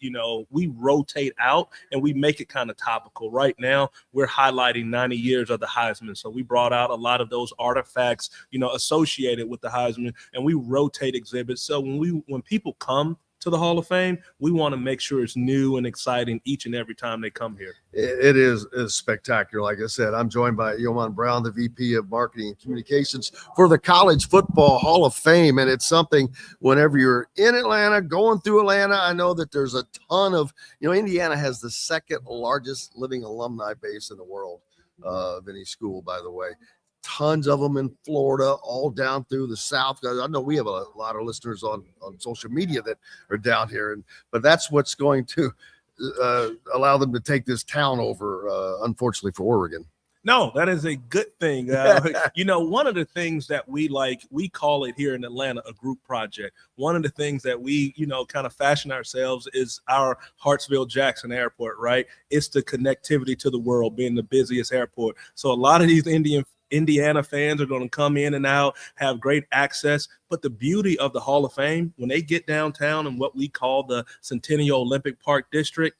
we rotate out and we make it kind of topical. Right now, we're highlighting 90 years of the Heisman. So we brought out a lot of those artifacts, associated with the Heisman, and we rotate exhibits. So when people come to the Hall of Fame, we want to make sure it's new and exciting each and every time they come here. It is spectacular. Like I said, I'm joined by Yeoman Brown, the VP of Marketing and Communications for the College Football Hall of Fame. And it's something whenever you're in Atlanta, going through Atlanta, I know that there's a ton of, Indiana has the second largest living alumni base in the world of any school, by the way. Tons of them in Florida, all down through the South. I know we have a lot of listeners on social media that are down here, but that's what's going to allow them to take this town over, unfortunately for Oregon. No, that is a good thing. One of the things that we call it here in Atlanta, a group project. One of the things that we, kind of fashion ourselves is our Hartsville-Jackson Airport, right? It's the connectivity to the world, being the busiest airport. So a lot of these Indiana fans are going to come in and out, have great access. But the beauty of the Hall of Fame, when they get downtown in what we call the Centennial Olympic Park District,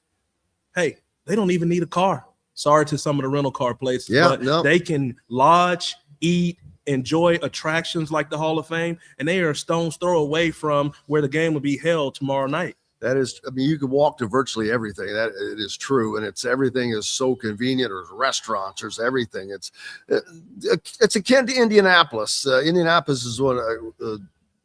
hey, they don't even need a car. Sorry to some of the rental car places, but they can lodge, eat, enjoy attractions like the Hall of Fame, and they are a stone's throw away from where the game will be held tomorrow night. That is, you can walk to virtually everything. That it is true, and everything is so convenient. There's restaurants, there's everything. It's akin to Indianapolis. Indianapolis is one.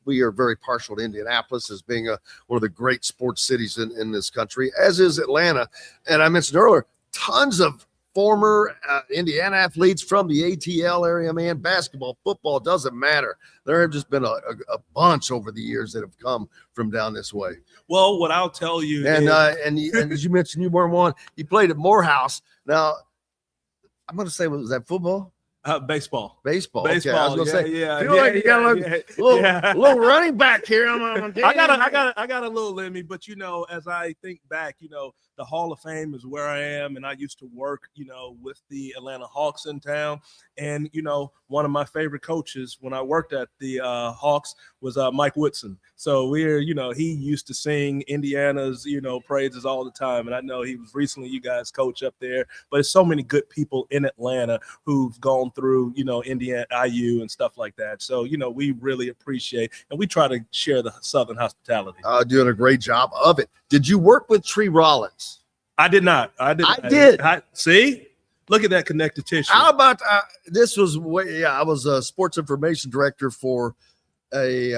We are very partial to Indianapolis as being one of the great sports cities in this country, as is Atlanta. And I mentioned earlier, tons of former Indiana athletes from the ATL area, man. Basketball, football, doesn't matter. There have just been a bunch over the years that have come from down this way. Well, what I'll tell you, and as you mentioned, you weren't one. You played at Morehouse. Now, I'm going to say, was that football? Baseball. Okay. I was going to say, yeah. Feel like you got a little running back here. I got a little in me, but as I think back, the Hall of Fame is where I am, and I used to work, with the Atlanta Hawks in town. And one of my favorite coaches when I worked at the Hawks was Mike Woodson. So he used to sing Indiana's, praises all the time. And I know he was recently you guys coach up there, but there's so many good people in Atlanta who've gone through, Indiana, IU and stuff like that. So, we really appreciate, and we try to share the Southern hospitality. Doing a great job of it. Did you work with Tree Rollins? I did not. I did. See? Look at that connective tissue. How about this was I was a sports information director for they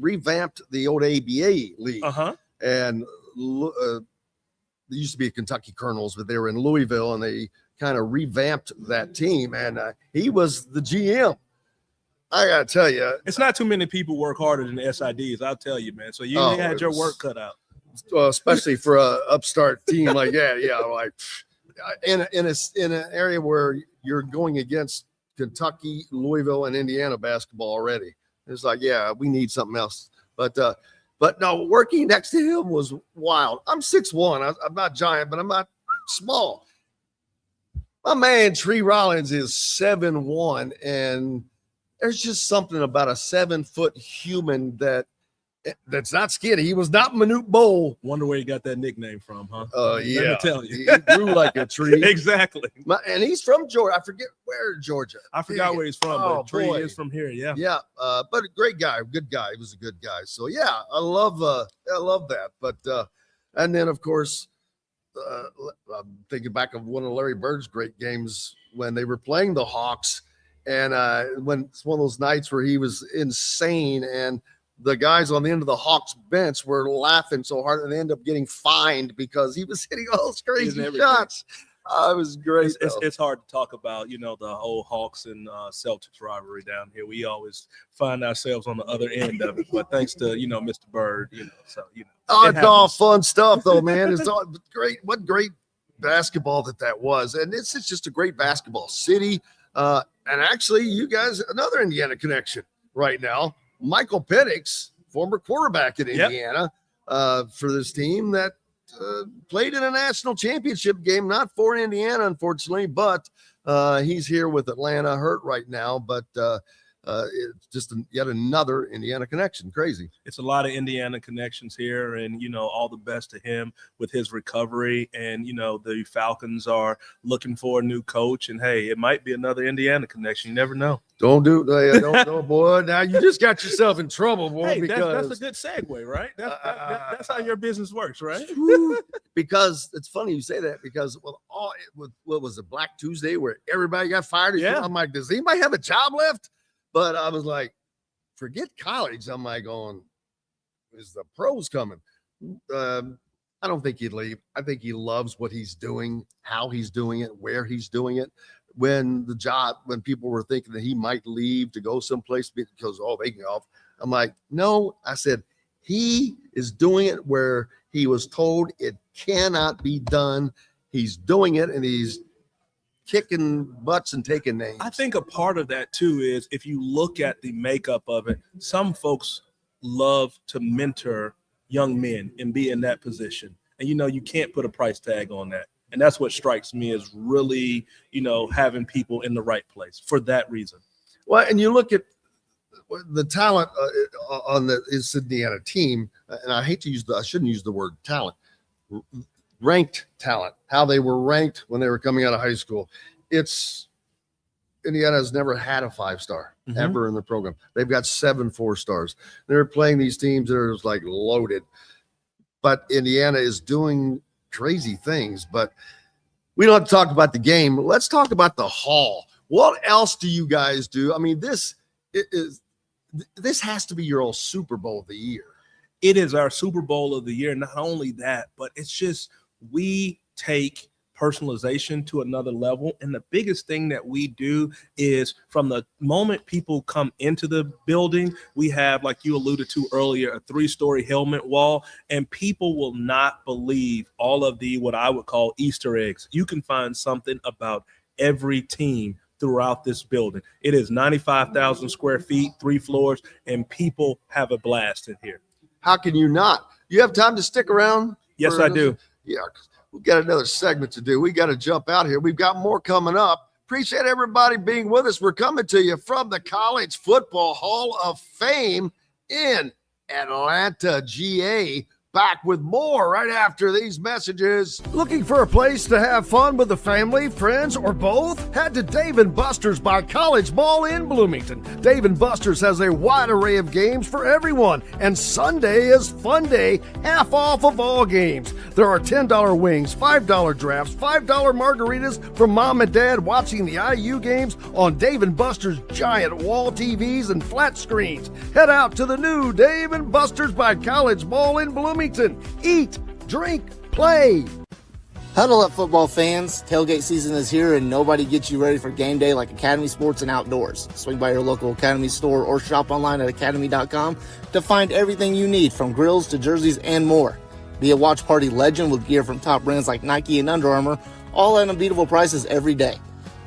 revamped the old ABA league. And there used to be a Kentucky Colonels, but they were in Louisville, and they kind of revamped that team. And he was the GM. I got to tell you. It's not too many people work harder than the SIDs, I'll tell you, man. So you had your work cut out. Especially for a upstart team like that. Yeah, in an area where you're going against Kentucky, Louisville, and Indiana basketball already. It's like, yeah, we need something else. But no, working next to him was wild. I'm 6'1". I'm not giant, but I'm not small. My man Tree Rollins is 7'1", and there's just something about a 7-foot human that's not skinny. He was not Manute Bol. Wonder where you got that nickname from, huh? Yeah. Let me tell you. He grew like a tree. Exactly. And he's from Georgia. I forget where Georgia. I forgot where he's from, but Tree is from here. Yeah. Yeah. But a great guy, good guy. He was a good guy. So yeah, I love that. But and then of course, I'm thinking back of one of Larry Bird's great games when they were playing the Hawks, and when it's one of those nights where he was insane, and the guys on the end of the Hawks bench were laughing so hard, and they ended up getting fined because he was hitting all those crazy shots. It was great. It's hard to talk about, the whole Hawks and Celtics rivalry down here. We always find ourselves on the other end of it, but thanks to Mr. Bird, it's all fun stuff, though, man. It's all great. What great basketball that was, and it's just a great basketball city. And actually, you guys, another Indiana connection right now. Michael Penix, former quarterback in Indiana, for this team that played in a national championship game, not for Indiana, unfortunately, but he's here with Atlanta, hurt right now. But it's just yet another Indiana connection. Crazy. It's a lot of Indiana connections here, and all the best to him with his recovery. And the Falcons are looking for a new coach, and hey, it might be another Indiana connection. You never know. Don't boy. Now you just got yourself in trouble, boy. Hey, because that's a good segue, right? That's how your business works, right? Because it's funny you say that, because with what was it, Black Tuesday, where everybody got fired? Yeah. I'm like, does anybody have a job left? But I was like, forget college. I'm like going, is the pros coming? I don't think he'd leave. I think he loves what he's doing, how he's doing it, where he's doing it. When people were thinking that he might leave to go someplace because, they can off. I'm like, no, I said, he is doing it where he was told it cannot be done. He's doing it, and he's kicking butts and taking names. I think a part of that too is, if you look at the makeup of it, some folks love to mentor young men and be in that position. And you can't put a price tag on that. And that's what strikes me as really, having people in the right place for that reason. Well, and you look at the talent on the Indiana team, and I shouldn't use the word talent, ranked talent, how they were ranked when they were coming out of high school. Indiana has never had a 5-star ever in the program. They've got 7 4-stars. They're playing these teams that are just like loaded, but Indiana is doing crazy things. But we don't have to talk about the game. Let's talk about the hall. What else do you guys do? I mean, this has to be your old Super Bowl of the year. It is our Super Bowl of the year. Not only that, but it's just, we take personalization to another level. And the biggest thing that we do is, from the moment people come into the building, we have, like you alluded to earlier, a 3-story helmet wall, and people will not believe all of the, what I would call, Easter eggs. You can find something about every team throughout this building. It is 95,000 square feet, 3 floors, and people have a blast in here. How can you not? You have time to stick around? Yes, I do. Yeah, we've got another segment to do. We got to jump out here. We've got more coming up. Appreciate everybody being with us. We're coming to you from the College Football Hall of Fame in Atlanta, GA. Back with more right after these messages. Looking for a place to have fun with the family, friends, or both? Head to Dave & Buster's by College Mall in Bloomington. Dave & Buster's has a wide array of games for everyone, and Sunday is fun day, half off of all games. There are $10 wings, $5 drafts, $5 margaritas for mom and dad watching the IU games on Dave & Buster's giant wall TVs and flat screens. Head out to the new Dave & Buster's by College Mall in Bloomington. Eat, drink, play. Huddle up, football fans. Tailgate season is here, and nobody gets you ready for game day like Academy Sports and Outdoors. Swing by your local Academy store or shop online at academy.com to find everything you need, from grills to jerseys and more. Be a watch party legend with gear from top brands like Nike and Under Armour, all at unbeatable prices every day.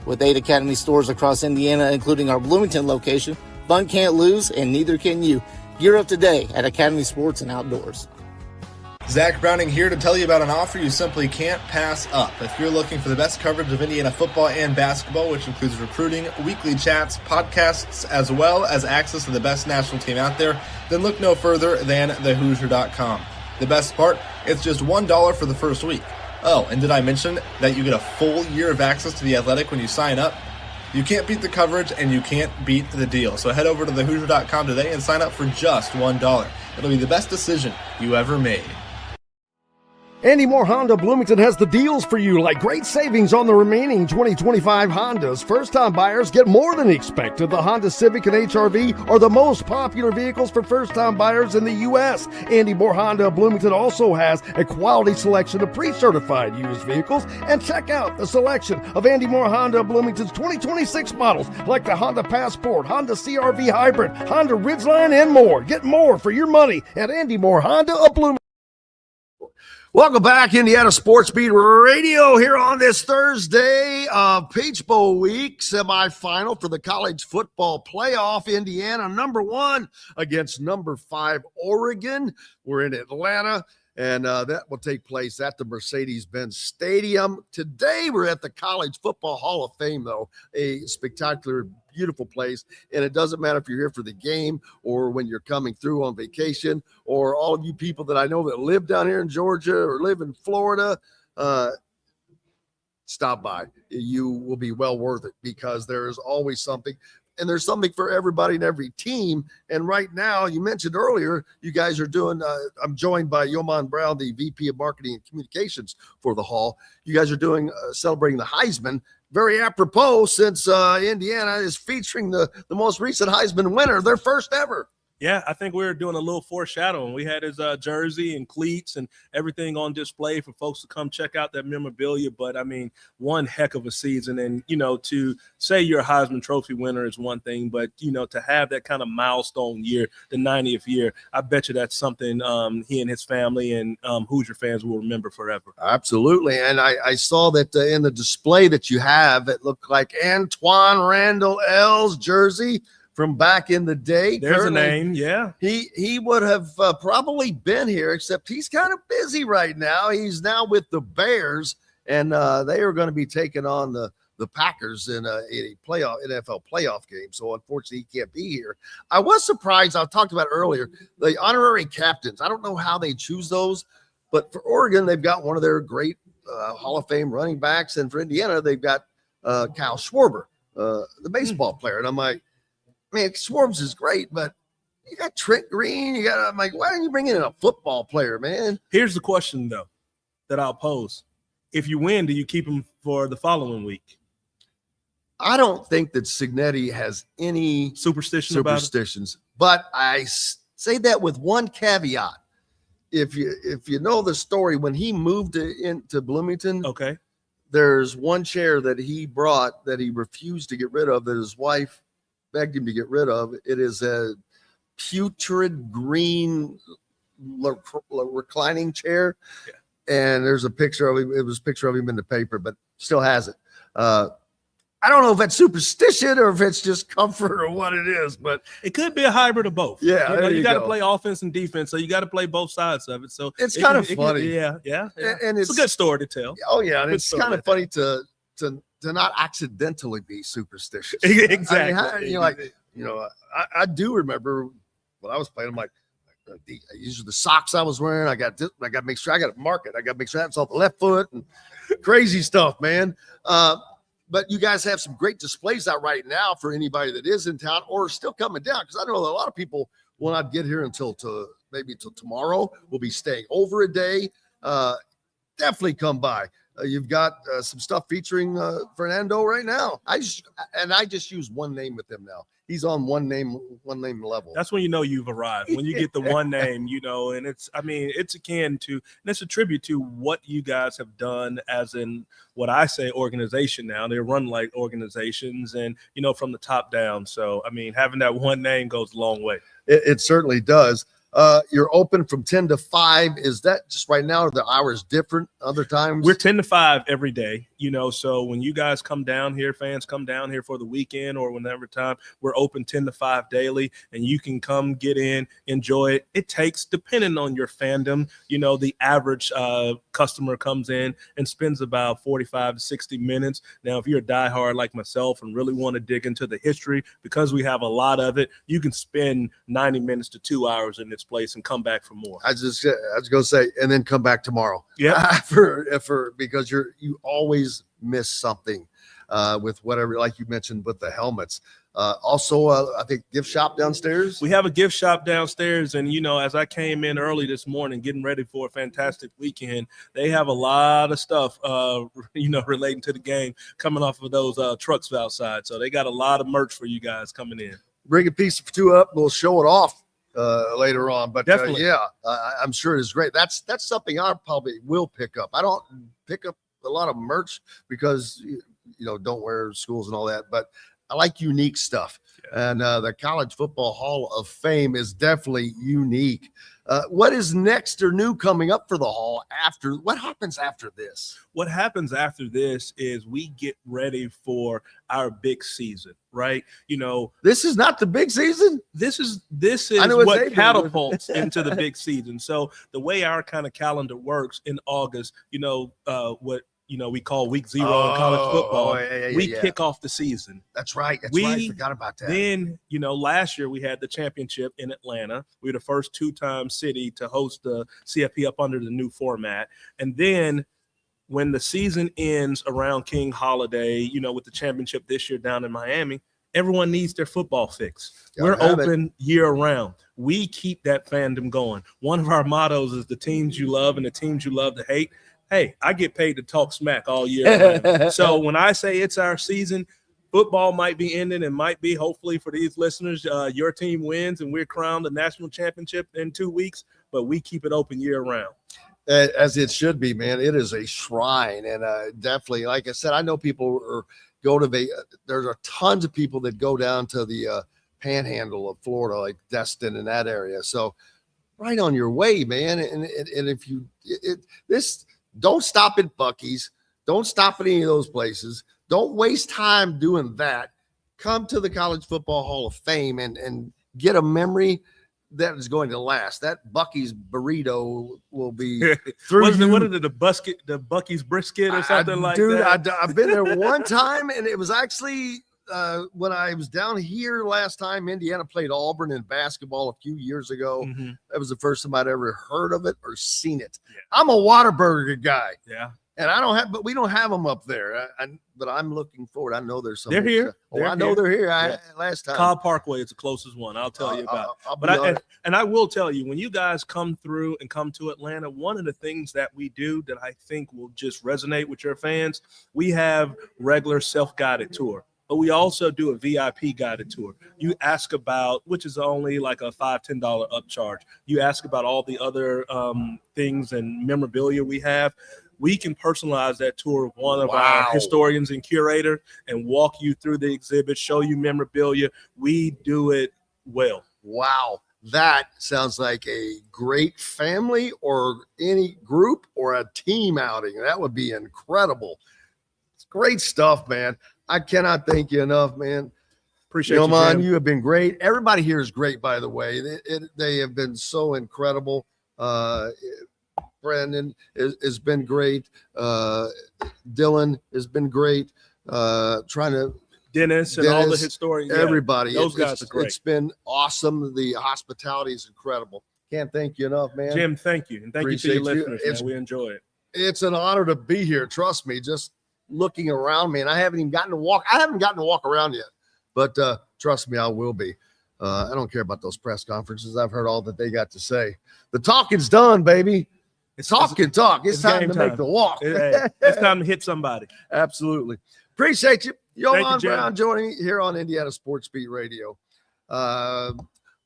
With 8 Academy stores across Indiana, including our Bloomington location, fun can't lose, and neither can you. Gear up today at Academy Sports and Outdoors. Zach Browning here to tell you about an offer you simply can't pass up. If you're looking for the best coverage of Indiana football and basketball, which includes recruiting, weekly chats, podcasts, as well as access to the best national team out there, then look no further than thehoosier.com. The best part, it's just $1 for the first week. Oh, and did I mention that you get a full year of access to The Athletic when you sign up? You can't beat the coverage and you can't beat the deal. So head over to thehoosier.com today and sign up for just $1. It'll be the best decision you ever made. Andy Moore Honda Bloomington has the deals for you, like great savings on the remaining 2025 Hondas. First-time buyers get more than expected. The Honda Civic and HR-V are the most popular vehicles for first-time buyers in the U.S. Andy Moore Honda Bloomington also has a quality selection of pre-certified used vehicles. And check out the selection of Andy Moore Honda Bloomington's 2026 models, like the Honda Passport, Honda CR-V Hybrid, Honda Ridgeline, and more. Get more for your money at Andy Moore Honda of Bloomington. Welcome back, Indiana Sports Beat Radio, here on this Thursday of Peach Bowl week, semifinal for the college football playoff. Indiana number 1 against number 5 Oregon. We're in Atlanta, and that will take place at the Mercedes-Benz Stadium. Today, we're at the College Football Hall of Fame, though, a spectacular, beautiful place, and it doesn't matter if you're here for the game or when you're coming through on vacation, or all of you people that I know that live down here in Georgia or live in Florida, stop by. You will be well worth it, because there is always something, and there's something for everybody and every team. And right now, you mentioned earlier, you guys are doing, I'm joined by Yoman Brown, the VP of Marketing and Communications for the Hall. You guys are doing, celebrating the Heisman. Very apropos, since Indiana is featuring the most recent Heisman winner, their first ever. Yeah, I think we were doing a little foreshadowing. We had his jersey and cleats and everything on display for folks to come check out that memorabilia. But, I mean, one heck of a season. And, you know, to say you're a Heisman Trophy winner is one thing. But, you know, to have that kind of milestone year, the 90th year, I bet you that's something he and his family and Hoosier fans will remember forever. Absolutely. And I saw that in the display that you have, it looked like Antoine Randall L's jersey from back in the day. There's Currently, a name, yeah. He would have probably been here, except he's kind of busy right now. He's now with the Bears, and they are going to be taking on the Packers in a playoff NFL playoff game. So unfortunately, he can't be here. I was surprised. I talked about earlier, the honorary captains. I don't know how they choose those, but for Oregon, they've got one of their great Hall of Fame running backs, and for Indiana, they've got Kyle Schwarber, the baseball player. And I'm like, man, Swarms is great, but you got Trent Green. I'm like, why don't you bring in a football player, man? Here's the question, though, that I'll pose. If you win, do you keep him for the following week? I don't think that Cignetti has any superstitions, but I say that with one caveat. If you know the story, when he moved into Bloomington, okay, there's one chair that he brought that he refused to get rid of, that his wife begged him to get rid of. It is a putrid green reclining chair. Yeah. And there's a picture of him. It was a picture of him in the paper, but still has it. I don't know if that's superstition or if it's just comfort or what it is, but it could be a hybrid of both. Yeah, you got to play offense and defense, so you got to play both sides of it. So it's kind of funny. Yeah. And it's a good story to tell. Oh yeah, and it's kind of funny to not accidentally be superstitious. Exactly. I mean, I do remember when I was playing. I'm like, these are the socks I was wearing. I got to make sure I got to mark it. I got to make sure that's off the left foot and crazy stuff, man. But you guys have some great displays out right now for anybody that is in town or still coming down, because I know a lot of people will not get here until maybe till tomorrow. We'll be staying over a day. Definitely come by. You've got some stuff featuring Fernando right now. I just use one name with him now. He's on one name level. That's when you know you've arrived. When you get the one name, and it's akin to, and it's a tribute to what you guys have done as in what I say organization now. They run like organizations and, from the top down. So, having that one name goes a long way. It certainly does. You're open from 10 to 5. Is that just right now? Are the hours different other times? We're 10 to 5 every day. So when you guys come down here, fans come down here for the weekend or whenever time, we're open 10 to 5 daily, and you can come get in, enjoy it. It takes, depending on your fandom, the average customer comes in and spends about 45 to 60 minutes. Now, if you're a diehard like myself and really want to dig into the history, because we have a lot of it, you can spend 90 minutes to 2 hours in this place and come back for more. I was going to say, and then come back tomorrow. Yeah. Because you always miss something with whatever, like you mentioned, with the helmets. Also, I think gift shop downstairs. We have a gift shop downstairs, and as I came in early this morning, getting ready for a fantastic weekend, they have a lot of stuff, relating to the game coming off of those trucks outside. So they got a lot of merch for you guys coming in. Bring a piece of 2 up. We'll show it off later on. But definitely, I'm sure it is great. That's something I probably will pick up. I don't pick up a lot of merch because don't wear schools and all that, but I like unique stuff. Yeah. And the College Football Hall of Fame is definitely unique. What is next or new coming up for the Hall after? What happens after this? What happens after this is we get ready for our big season, right? This is not the big season. This is what catapults into the big season. So the way our kind of calendar works in August, what we call week 0 in college football. We kick off the season. That's right. I forgot about that. Then, last year we had the championship in Atlanta. We were the first 2-time city to host the CFP up under the new format. And then when the season ends around King Holiday, with the championship this year down in Miami, everyone needs their football fix. We're open year round. We keep that fandom going. One of our mottos is the teams you love and the teams you love to hate. Hey, I get paid to talk smack all year. So when I say it's our season, football might be ending and might be, hopefully for these listeners, your team wins and we're crowned the national championship in 2 weeks, but we keep it open year round. As it should be, man. It is a shrine. And definitely, like I said, I know people there's a tons of people that go down to the panhandle of Florida, like Destin and that area. So right on your way, man. And if you, don't stop at Buc-ee's. Don't stop at any of those places. Don't waste time doing that. Come to the College Football Hall of Fame and get a memory that is going to last. That Buc-ee's burrito will be through. What is it, the Buc-ee's brisket or something like that? Dude, I've been there one time, and it was actually when I was down here last time. Indiana played Auburn in basketball a few years ago. Mm-hmm. That was the first time I'd ever heard of it or seen it. Yeah. I'm a Whataburger guy. Yeah. And we don't have them up there. But I'm looking forward. I know there's some. They're here. I know they're here. Last time. Cobb Parkway is the closest one. I'll tell you about. But I will tell you, when you guys come through and come to Atlanta, one of the things that we do that I think will just resonate with your fans, we have regular self-guided tour. But we also do a VIP guided tour. You ask about, which is only like a $5-10 upcharge. You ask about all the other things and memorabilia we have. We can personalize that tour with one of our historians and curators and walk you through the exhibit, show you memorabilia. We do it well. Wow. That sounds like a great family or any group or a team outing. That would be incredible. It's great stuff, man. I cannot thank you enough, man. Appreciate you, man. Jim. You have been great. Everybody here is great, by the way. They have been so incredible. Brandon has been great. Dylan has been great. Dennis and all the historians. Everybody. Those guys are great. It's been awesome. The hospitality is incredible. Can't thank you enough, man. Jim, thank you. And thank you to your listeners, man. We enjoy it. It's an honor to be here. Trust me, just looking around me, and I haven't even gotten to walk. I haven't gotten to walk around yet, but trust me, I will be. I don't care about those press conferences. I've heard all that they got to say. The talking's done, baby. It's talk. It's time to make the walk. It's time to hit somebody. Absolutely. Appreciate you. Yolan Brown joining me here on Indiana Sports Beat Radio. I'll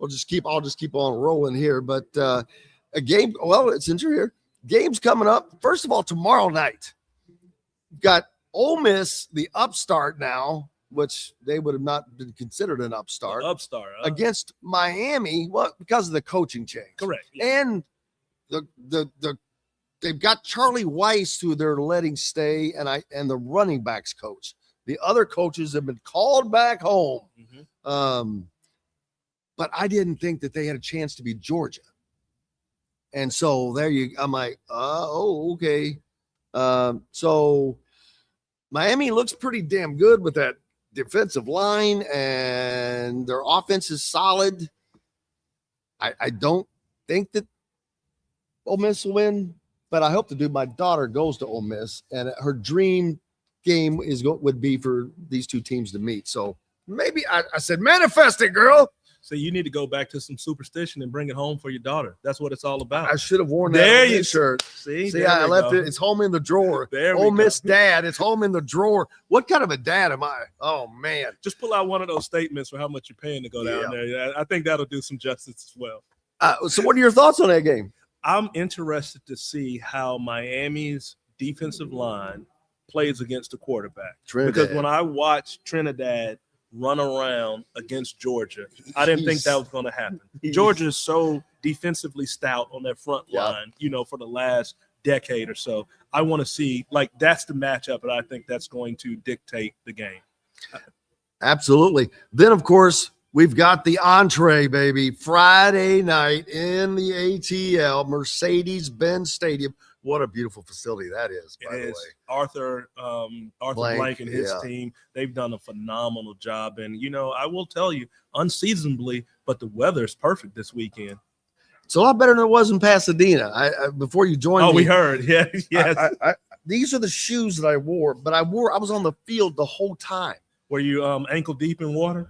just keep on rolling here. But a game, since you're here, game's coming up. First of all, tomorrow night, you've got Ole Miss, the upstart now, which they would have not been considered an upstart. Against Miami, because of the coaching change. Correct. And the they've got Charlie Weiss, who they're letting stay, and the running backs coach. The other coaches have been called back home. But I didn't think that they had a chance to beat Georgia. And so I'm like, okay. So Miami looks pretty damn good with that defensive line, and their offense is solid. I don't think that Ole Miss will win, but I hope my daughter goes to Ole Miss, and her dream game would be for these two teams to meet. So maybe I said, manifest it, girl. So you need to go back to some superstition and bring it home for your daughter. That's what it's all about. I should have worn that shirt. See, I left it. It's home in the drawer. Ole Miss Dad. It's home in the drawer. What kind of a dad am I? Oh, man. Just pull out one of those statements for how much you're paying to go down there. Yeah, I think that'll do some justice as well. So what are your thoughts on that game? I'm interested to see how Miami's defensive line plays against the quarterback. Because when I watched Trinidad run around against Georgia, I didn't think that was going to happen. Georgia is so defensively stout on their front line, for the last decade or so. I want to see, that's the matchup, and I think that's going to dictate the game. Absolutely. Then, of course, we've got the entree, baby. Friday night in the ATL, Mercedes-Benz Stadium. What a beautiful facility that is, by the way. Arthur Blank and his team, they've done a phenomenal job. And, I will tell you, unseasonably, but the weather is perfect this weekend. It's a lot better than it was in Pasadena. Before you joined me. We heard. Yeah, yes. These are the shoes that I wore, but I was on the field the whole time. Were you ankle deep in water?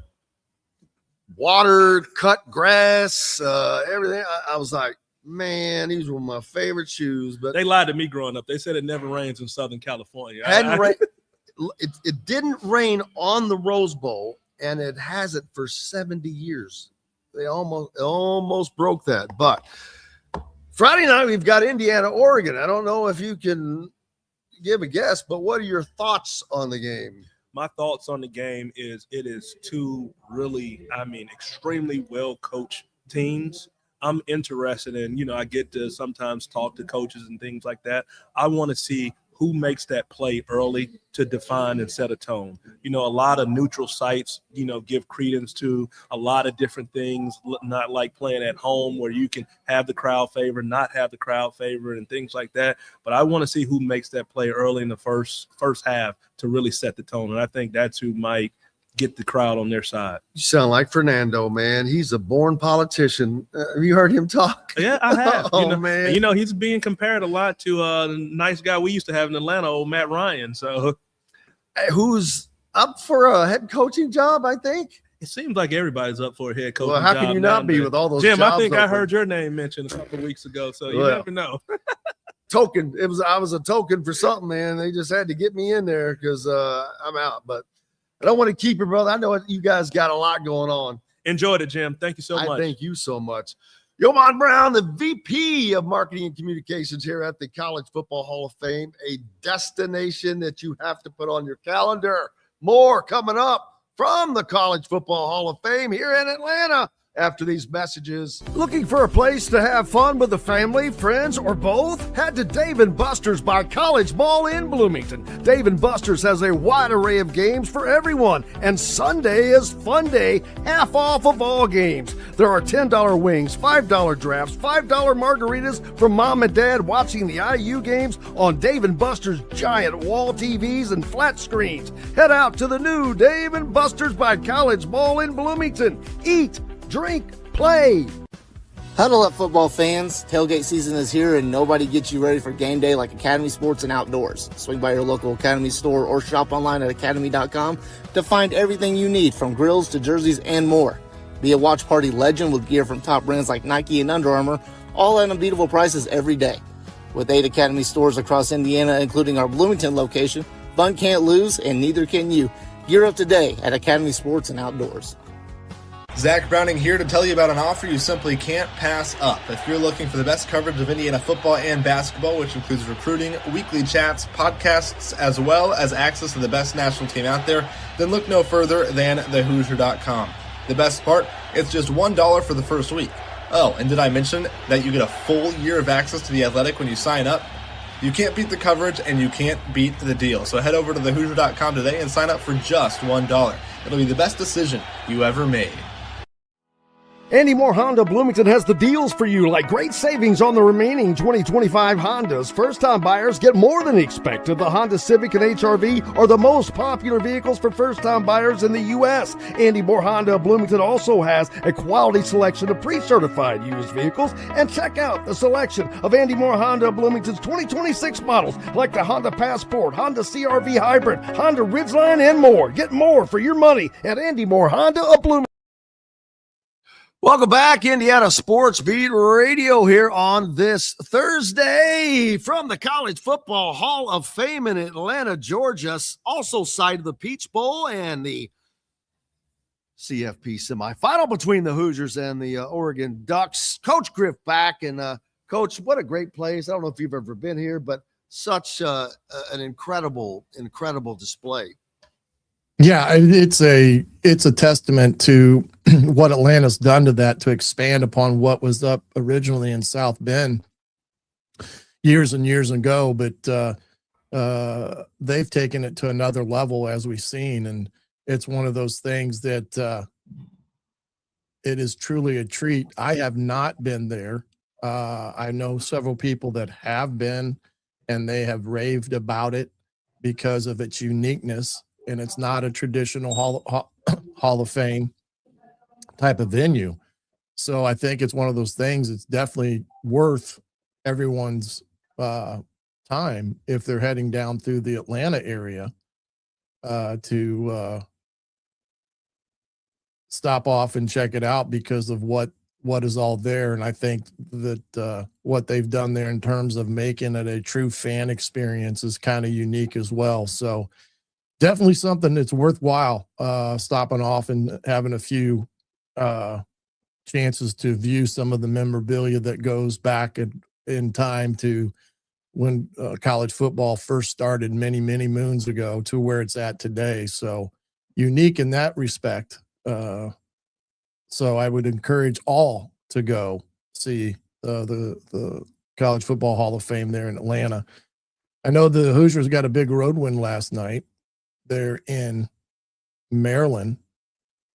Water, cut grass, everything. I was like, man, these were my favorite shoes. But they lied to me growing up. They said it never rains in Southern California. It didn't rain on the Rose Bowl, and it hasn't for 70 years. They almost broke that. But Friday night, we've got Indiana, Oregon. I don't know if you can give a guess, but what are your thoughts on the game? My thoughts on the game is it is two really, extremely well-coached teams. I'm interested in, I get to sometimes talk to coaches and things like that. I want to see who makes that play early to define and set a tone. A lot of neutral sites, give credence to a lot of different things, not like playing at home where you can have the crowd favor, not have the crowd favor and things like that. But I want to see who makes that play early in the first half to really set the tone. And I think that's who might get the crowd on their side. You sound like Fernando, man. He's a born politician. Have you heard him talk? Yeah, I have. Man. He's being compared a lot to a nice guy we used to have in Atlanta, old Matt Ryan. So, who's up for a head coaching job, I think. It seems like everybody's up for a head coaching job. Well, how can you not be with all those jobs? Jim, I think I heard your name mentioned a couple of weeks ago, so you never know. Token. I was a token for something, man. They just had to get me in there because I'm out. But I don't want to keep it, brother. I know you guys got a lot going on. Enjoyed it, Jim. Thank you so much. Thank you so much. Yoman Brown, the VP of Marketing and Communications here at the College Football Hall of Fame, a destination that you have to put on your calendar. More coming up from the College Football Hall of Fame here in Atlanta after these messages. Looking for a place to have fun with the family, friends, or both? Head to Dave & Buster's by College Mall in Bloomington. Dave & Buster's has a wide array of games for everyone, and Sunday is fun day, half off of all games. There are $10 wings, $5 drafts, $5 margaritas for mom and dad watching the IU games on Dave & Buster's giant wall TVs and flat screens. Head out to the new Dave & Buster's by College Mall in Bloomington. Eat, drink, play. Huddle up, football fans. Tailgate season is here, and nobody gets you ready for game day like Academy Sports and Outdoors. Swing by your local Academy store or shop online at academy.com to find everything you need, from grills to jerseys and more. Be a watch party legend with gear from top brands like Nike and Under Armour, all at unbeatable prices every day. With 8 Academy stores across Indiana, including our Bloomington location, fun can't lose, and neither can you. Gear up today at Academy Sports and Outdoors. Zach Browning here to tell you about an offer you simply can't pass up. If you're looking for the best coverage of Indiana football and basketball, which includes recruiting, weekly chats, podcasts, as well as access to the best national team out there, then look no further than thehoosier.com. The best part, it's just $1 for the first week. Oh, and did I mention that you get a full year of access to The Athletic when you sign up? You can't beat the coverage, and you can't beat the deal. So head over to thehoosier.com today and sign up for just $1. It'll be the best decision you ever made. Andy Moore Honda Bloomington has the deals for you, like great savings on the remaining 2025 Hondas. First-time buyers get more than expected. The Honda Civic and HR-V are the most popular vehicles for first-time buyers in the U.S. Andy Moore Honda Bloomington also has a quality selection of pre-certified used vehicles. And check out the selection of Andy Moore Honda Bloomington's 2026 models, like the Honda Passport, Honda CR-V Hybrid, Honda Ridgeline, and more. Get more for your money at Andy Moore Honda of Bloomington. Welcome back, Indiana Sports Beat Radio here on this Thursday from the College Football Hall of Fame in Atlanta, Georgia. Also side of the Peach Bowl and the CFP semifinal between the Hoosiers and the Oregon Ducks. Coach Griff back, and Coach, what a great place. I don't know if you've ever been here, but such an incredible display. Yeah, it's a testament to what Atlanta's done to that, to expand upon what was up originally in South Bend years and years ago. But they've taken it to another level, as we've seen, and it's one of those things that it is truly a treat. I have not been there. I know several people that have been, and they have raved about it because of its uniqueness. And it's not a traditional Hall of Fame type of venue. So I think it's one of those things. It's definitely worth everyone's time if they're heading down through the Atlanta area to stop off and check it out because of what is all there. And I think that what they've done there in terms of making it a true fan experience is kind of unique as well. So definitely something that's worthwhile stopping off and having a few chances to view some of the memorabilia that goes back in time to when college football first started many, many moons ago to where it's at today. So unique in that respect. So I would encourage all to go see the College Football Hall of Fame there in Atlanta. I know the Hoosiers got a big road win last night. They're in Maryland.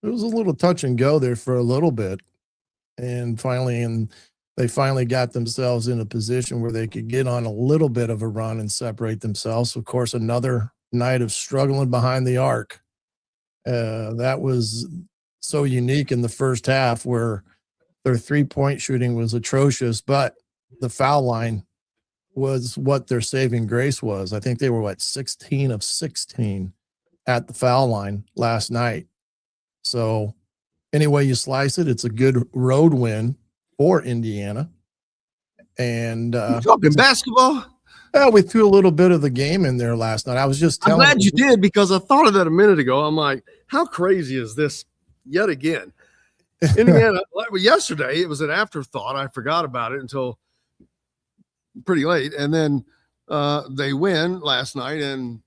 It was a little touch and go there for a little bit. And they finally got themselves in a position where they could get on a little bit of a run and separate themselves. Of course, another night of struggling behind the arc. That was so unique in the first half where their three-point shooting was atrocious, but the foul line was what their saving grace was. I think they were 16 of 16 at the foul line last night. So any way you slice it, it's a good road win for Indiana. And talking basketball? We threw a little bit of the game in there last night. I was just telling I'm glad you did, because I thought of that a minute ago. I'm like, how crazy is this yet again? Indiana, yesterday, it was an afterthought. I forgot about it until pretty late. And then they win last night, and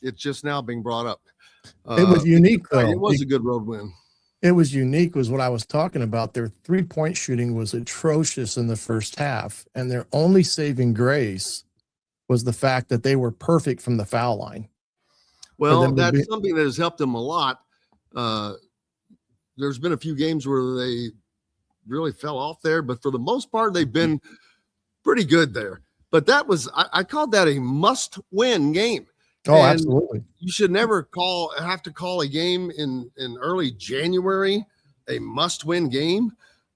it's just now being brought up. It was unique, though. It was a good road win. It was unique, was what I was talking about. Their three-point shooting was atrocious in the first half, and their only saving grace was the fact that they were perfect from the foul line. Well, that's something that has helped them a lot. There's been a few games where they really fell off there, but for the most part, they've been pretty good there. But that was, I called that a must-win game. Oh, and absolutely. You should never have to call a game in early January a must-win game,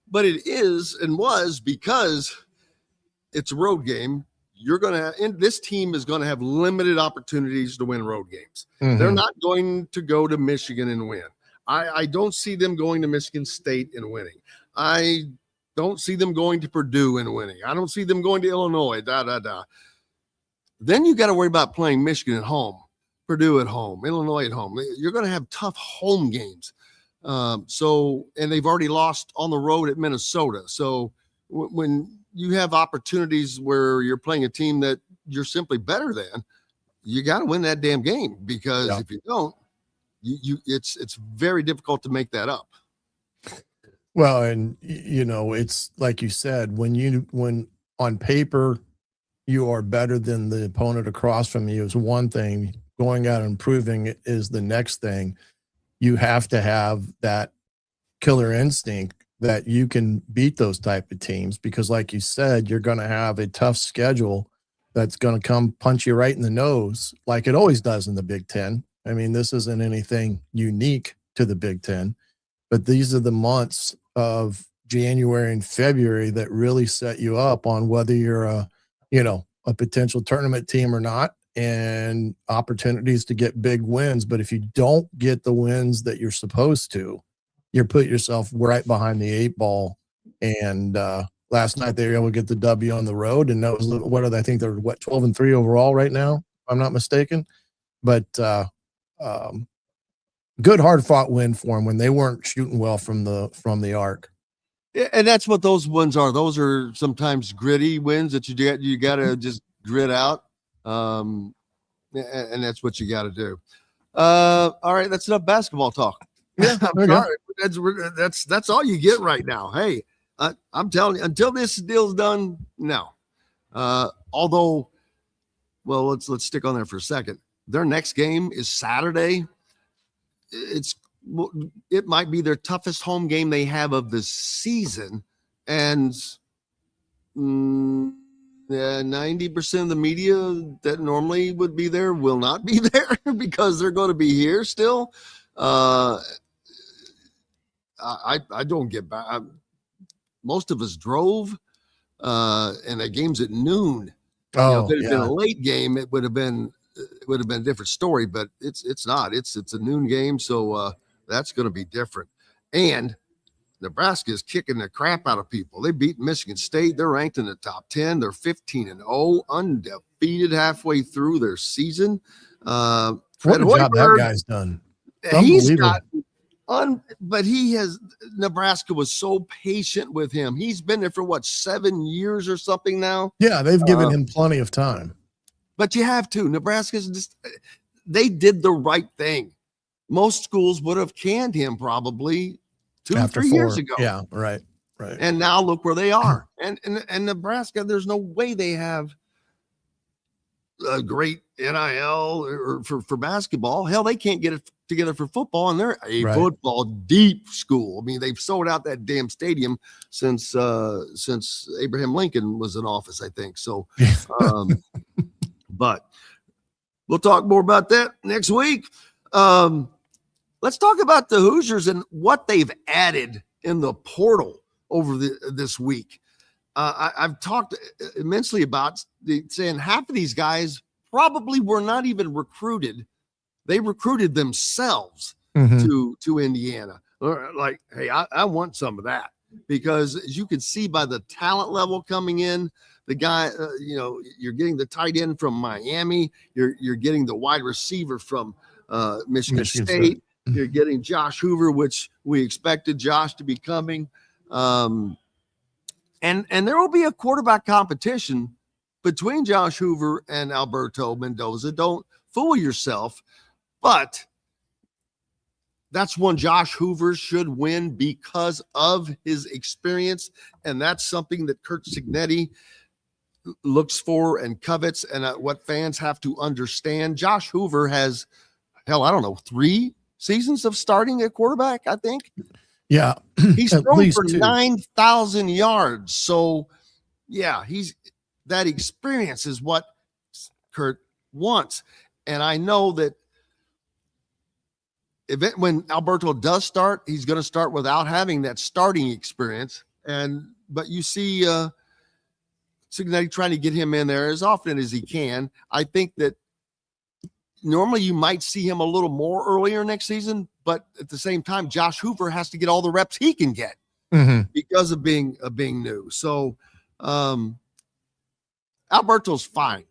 but it is and was, because it's a road game. This team is going to have limited opportunities to win road games. Mm-hmm. They're not going to go to Michigan and win. I don't see them going to Michigan State and winning. I don't see them going to Purdue and winning. I don't see them going to Illinois, Then you got to worry about playing Michigan at home, Purdue at home, Illinois at home. You're going to have tough home games. And they've already lost on the road at Minnesota. So when you have opportunities where you're playing a team that you're simply better than, you got to win that damn game, because if you don't, it's very difficult to make that up. Well, and it's like you said, when on paper you are better than the opponent across from you is one thing. Going out and proving it is the next thing. You have to have that killer instinct that you can beat those type of teams because, like you said, you're going to have a tough schedule that's going to come punch you right in the nose like it always does in the Big Ten. I mean, this isn't anything unique to the Big Ten, but these are the months of January and February that really set you up on whether you're a potential tournament team or not, and opportunities to get big wins. But if you don't get the wins that you're supposed to, you put yourself right behind the 8 ball. And last night they were able to get the W on the road, and that was what are they? I think they're 12-3 overall right now, if I'm not mistaken. But good hard fought win for them when they weren't shooting well from the arc. And that's what those ones are. Those are sometimes gritty wins that you got to just grit out. And that's what you got to do. All right, that's enough basketball talk. Yeah, I'm sorry. That's all you get right now. Hey, I'm telling you, until this deal's done, no. Although, well, let's stick on there for a second. Their next game is Saturday. It might be their toughest home game they have of the season, and 90% of the media that normally would be there will not be there because they're going to be here still. I don't get back. Most of us drove, and the game's at noon. If it had been a late game, it would have been a different story. But it's not. It's a noon game, so that's going to be different. And Nebraska is kicking the crap out of people. They beat Michigan State. They're ranked in the top 10. They're 15-0, undefeated halfway through their season. What a job that guy's done. He's got but Nebraska was so patient with him. He's been there for 7 years or something now. Yeah, they've given him plenty of time. But you have to. Nebraska's they did the right thing. Most schools would have canned him probably 2-3 years ago. Yeah, right. And now look where they are. And Nebraska, there's no way they have a great NIL or for basketball. Hell, they can't get it together for football, and they're a football deep school. I mean, they've sold out that damn stadium since Abraham Lincoln was in office, I think. So, but we'll talk more about that next week. Let's talk about the Hoosiers and what they've added in the portal over this week. I've talked immensely about saying half of these guys probably were not even recruited. They recruited themselves to Indiana. Like, hey, I want some of that, because as you can see by the talent level coming in, the guy, you're getting the tight end from Miami. You're getting the wide receiver from Michigan State. You're getting Josh Hoover, which we expected Josh to be coming. And there will be a quarterback competition between Josh Hoover and Alberto Mendoza. Don't fool yourself. But that's one Josh Hoover should win because of his experience. And that's something that Kurt Cignetti looks for and covets, and what fans have to understand. Josh Hoover has, 3 seasons of starting at quarterback, I think. Yeah. He's thrown for 9,000 yards. So, yeah, that experience is what Kurt wants. And I know that when Alberto does start, he's going to start without having that starting experience. But you see Cignetti trying to get him in there as often as he can. I think that normally you might see him a little more earlier next season, but at the same time, Josh Hoover has to get all the reps he can get because of being new. So Alberto's fine.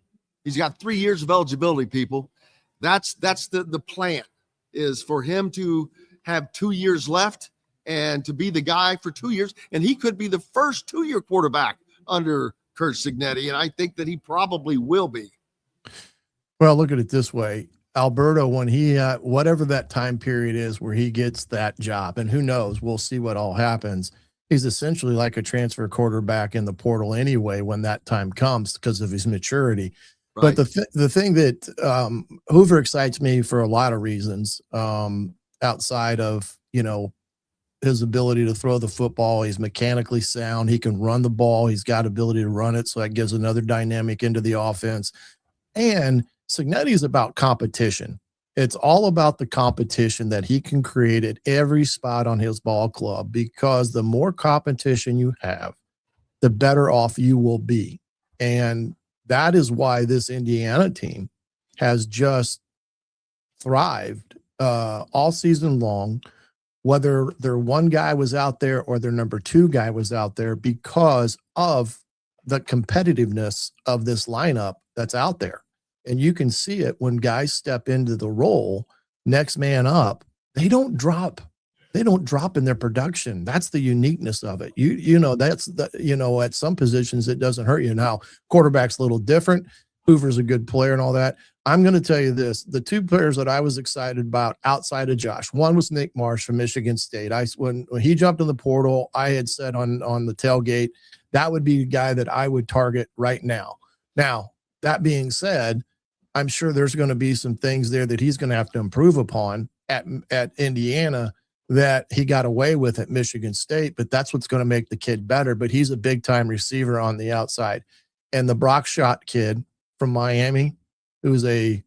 He's got 3 years of eligibility, people. That's the plan, is for him to have 2 years left and to be the guy for 2 years. And he could be the first 2-year quarterback under Kurt Cignetti. And I think that he probably will be. Well, look at it this way. Alberto, when he, whatever that time period is where he gets that job, and who knows, we'll see what all happens. he's essentially like a transfer quarterback in the portal anyway when that time comes because of his maturity. Right. But the thing that Hoover excites me for a lot of reasons, outside of, his ability to throw the football. He's mechanically sound. He can run the ball. He's got ability to run it. So that gives another dynamic into the offense. And Cignetti is about competition. It's all about the competition that he can create at every spot on his ball club, because the more competition you have, the better off you will be. And that is why this Indiana team has just thrived all season long, whether their one guy was out there or their number two guy was out there, because of the competitiveness of this lineup that's out there. And you can see it when guys step into the role, next man up, they don't drop in their production. That's the uniqueness of it. That's the, at some positions it doesn't hurt you. Now, quarterback's a little different. Hoover's a good player and all that. I'm going to tell you this, the two players that I was excited about outside of Josh, one was Nick Marsh from Michigan State. When he jumped in the portal, I had said on the tailgate, that would be a guy that I would target right now. Now, that being said, I'm sure there's going to be some things there that he's going to have to improve upon at Indiana that he got away with at Michigan State, but that's what's going to make the kid better. But he's a big time receiver on the outside. And the Brockshot kid from Miami, who's a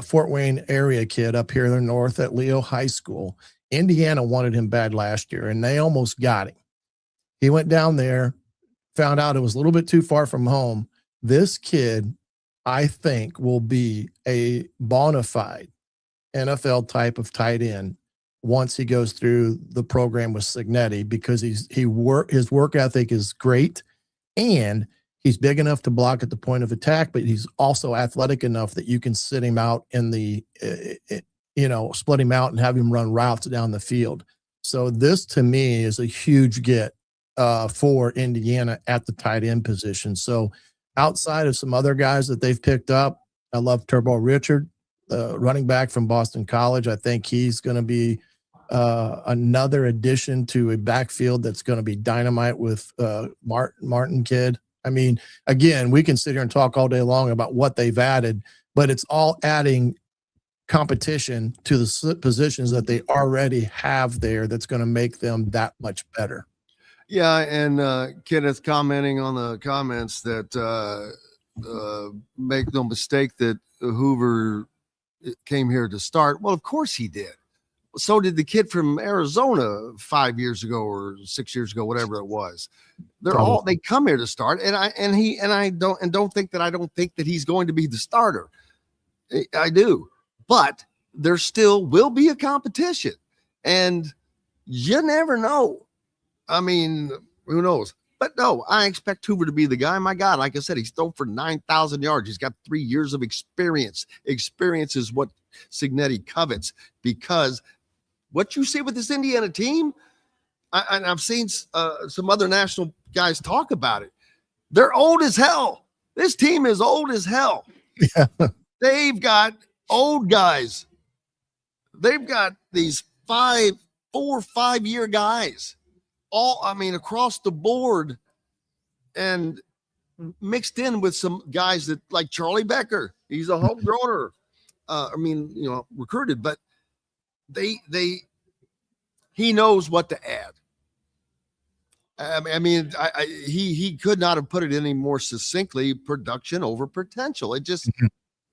Fort Wayne area kid up here in the north at Leo High School. Indiana wanted him bad last year, and they almost got him. He went down there, found out it was a little bit too far from home. This kid, I think, will be a bona fide NFL type of tight end once he goes through the program with Cignetti, because his work ethic is great, and he's big enough to block at the point of attack, but he's also athletic enough that you can sit him out in the, split him out and have him run routes down the field. So this, to me, is a huge get for Indiana at the tight end position. So outside of some other guys that they've picked up, I love Turbo Richard, running back from Boston College. I think he's going to be another addition to a backfield that's going to be dynamite with Martin kid. I mean, again, we can sit here and talk all day long about what they've added, but it's all adding competition to the positions that they already have there that's going to make them that much better. Yeah, and Kenneth commenting on the comments that make no mistake that Hoover came here to start. Well, of course he did. So did the kid from Arizona 5 years ago or 6 years ago, whatever it was. They come here to start, and I don't think that he's going to be the starter. I do, but there still will be a competition, and you never know. I mean, who knows? But no, I expect Hoover to be the guy. My God, like I said, he's thrown for 9,000 yards. He's got 3 years of experience. Experience is what Cignetti covets, because what you see with this Indiana team, and I've seen some other national guys talk about it. They're old as hell. This team is old as hell. Yeah. They've got old guys. They've got these 4 or 5 year guys, across the board, and mixed in with some guys that like Charlie Becker. He's a homegrowner. Recruited, but he knows what to add. He could not have put it any more succinctly: production over potential. It just,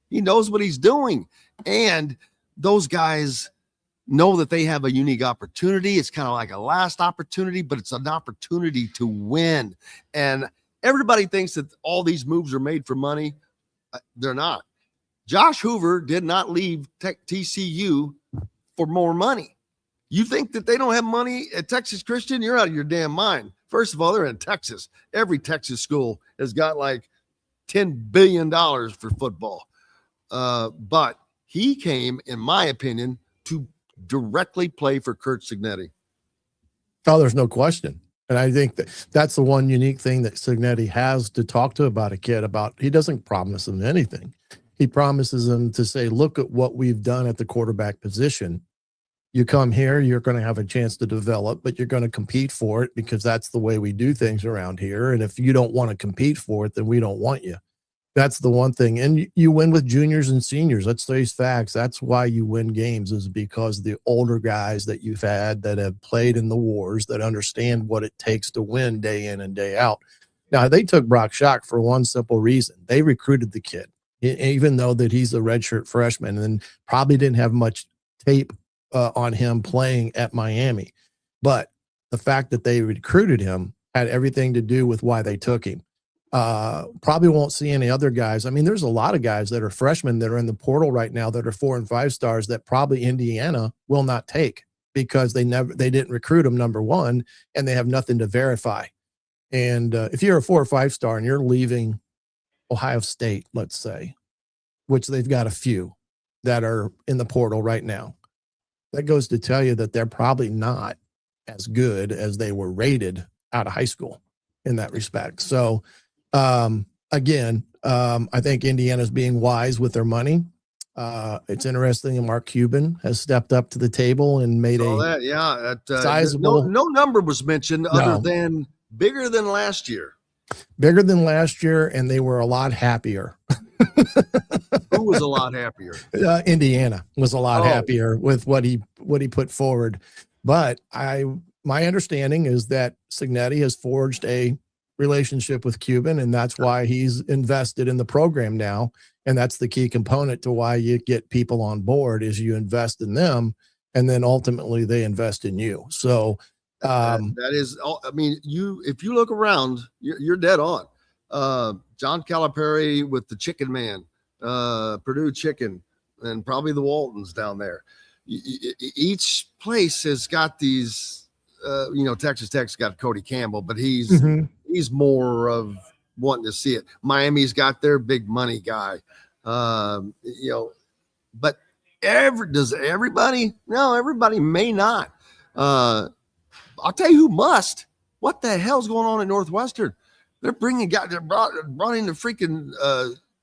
he knows what he's doing. And those guys know that they have a unique opportunity. It's kind of like a last opportunity, but it's an opportunity to win. And everybody thinks that all these moves are made for money. They're not. Josh Hoover did not leave TCU for more money. You think that they don't have money at Texas Christian? You're out of your damn mind. First of all, they're in Texas. Every Texas school has got like $10 billion for football. But he came, in my opinion, to directly play for Curt Cignetti. Oh, there's no question. And I think that's the one unique thing that Cignetti has to talk to about a kid about. He doesn't promise him anything. He promises him to say, look at what we've done at the quarterback position. You come here, you're going to have a chance to develop, but you're going to compete for it because that's the way we do things around here. And if you don't want to compete for it, then we don't want you. That's the one thing. And you win with juniors and seniors. Let's face facts. That's why you win games, is because the older guys that you've had that have played in the wars, that understand what it takes to win day in and day out. Now, they took Brock Schock for one simple reason. They recruited the kid, even though that he's a redshirt freshman and probably didn't have much tape on him playing at Miami. But the fact that they recruited him had everything to do with why they took him. Probably won't see any other guys. I mean, there's a lot of guys that are freshmen that are in the portal right now that are 4 and 5 stars that probably Indiana will not take because they didn't recruit them, number one, and they have nothing to verify. And if you're a 4 or 5 star and you're leaving Ohio State, let's say, which they've got a few that are in the portal right now, that goes to tell you that they're probably not as good as they were rated out of high school in that respect. So, again, I think Indiana's being wise with their money. It's interesting that Mark Cuban has stepped up to the table and made sizable. No number was mentioned other than bigger than last year. Bigger than last year, and they were a lot happier. Who was a lot happier? Indiana was a lot happier with what he put forward. But my understanding is that Cignetti has forged a relationship with Cuban, and that's why he's invested in the program now. And that's the key component to why you get people on board, is you invest in them, and then ultimately they invest in you. So that is, I mean, if you look around, you're dead on. John Calipari with the Chicken Man, Purdue Chicken, and probably the Waltons down there. Each place has got these, Texas Tech's got Cody Campbell, but he's more of wanting to see it. Miami's got their big money guy, but does everybody? No, everybody may not. I'll tell you who must. What the hell's going on at Northwestern? They're brought in the freaking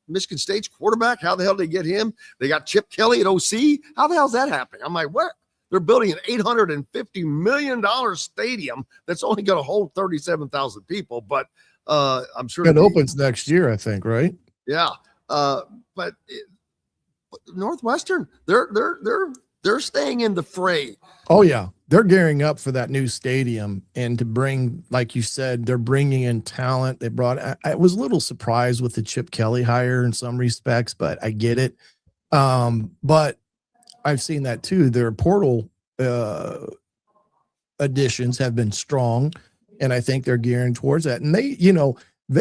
Michigan State's quarterback. How the hell did they get him? They got Chip Kelly at OC. How the hell's that happening? I'm like, what? They're building an $850 million stadium that's only going to hold 37,000 people, but I'm sure it opens next year, I think, right? Yeah, but Northwestern, they're staying in the fray. Oh yeah, they're gearing up for that new stadium, and to bring, like you said, they're bringing in talent. They brought. I was a little surprised with the Chip Kelly hire in some respects, but I get it. But I've seen that too. Their portal additions have been strong, and I think they're gearing towards that. And they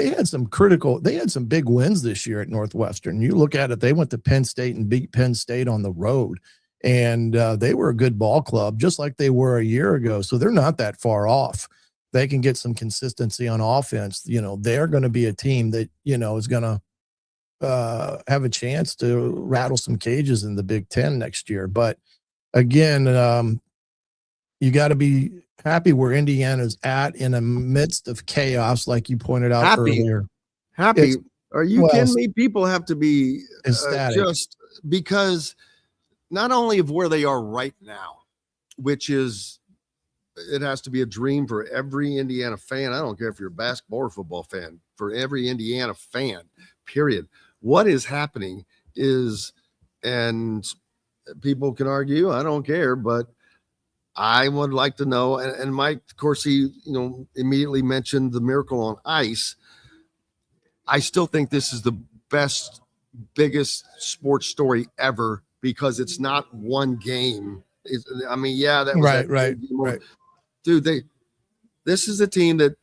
had some big wins this year at Northwestern. You look at it, they went to Penn State and beat Penn State on the road. And they were a good ball club, just like they were a year ago. So they're not that far off. They can get some consistency on offense. They're going to be a team that, is going to have a chance to rattle some cages in the Big Ten next year. But again, you got to be happy where Indiana's at in the midst of chaos, like you pointed out earlier. Happy? Are you kidding me? People have to be just because not only of where they are right now, which is, it has to be a dream for every Indiana fan. I don't care if you're a basketball or football fan, for every Indiana fan, period. What is happening is, and people can argue, I don't care, but I would like to know. And Mike, of course, he, immediately mentioned the Miracle on Ice. I still think this is the biggest sports story ever, because it's not one game. That was right. Dude, this is a team that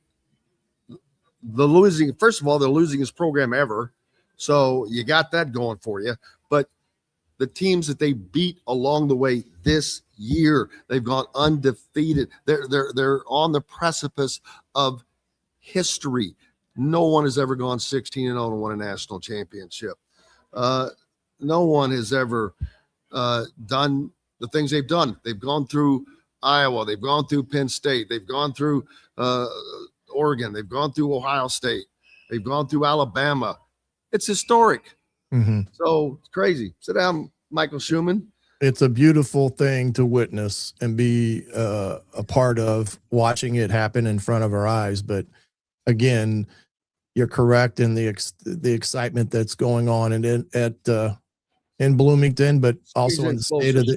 first of all, they're losing his program ever. So you got that going for you. But the teams that they beat along the way this year, they've gone undefeated. They're on the precipice of history. No one has ever gone 16-0 and won a national championship. No one has ever done the things they've done. They've gone through Iowa. They've gone through Penn State. They've gone through Oregon. They've gone through Ohio State. They've gone through Alabama. It's historic. Mm-hmm. So it's crazy. Sit down, Michael Schumann. It's a beautiful thing to witness and be a part of, watching it happen in front of our eyes. But again, you're correct in the excitement that's going on in Bloomington, but also in the state of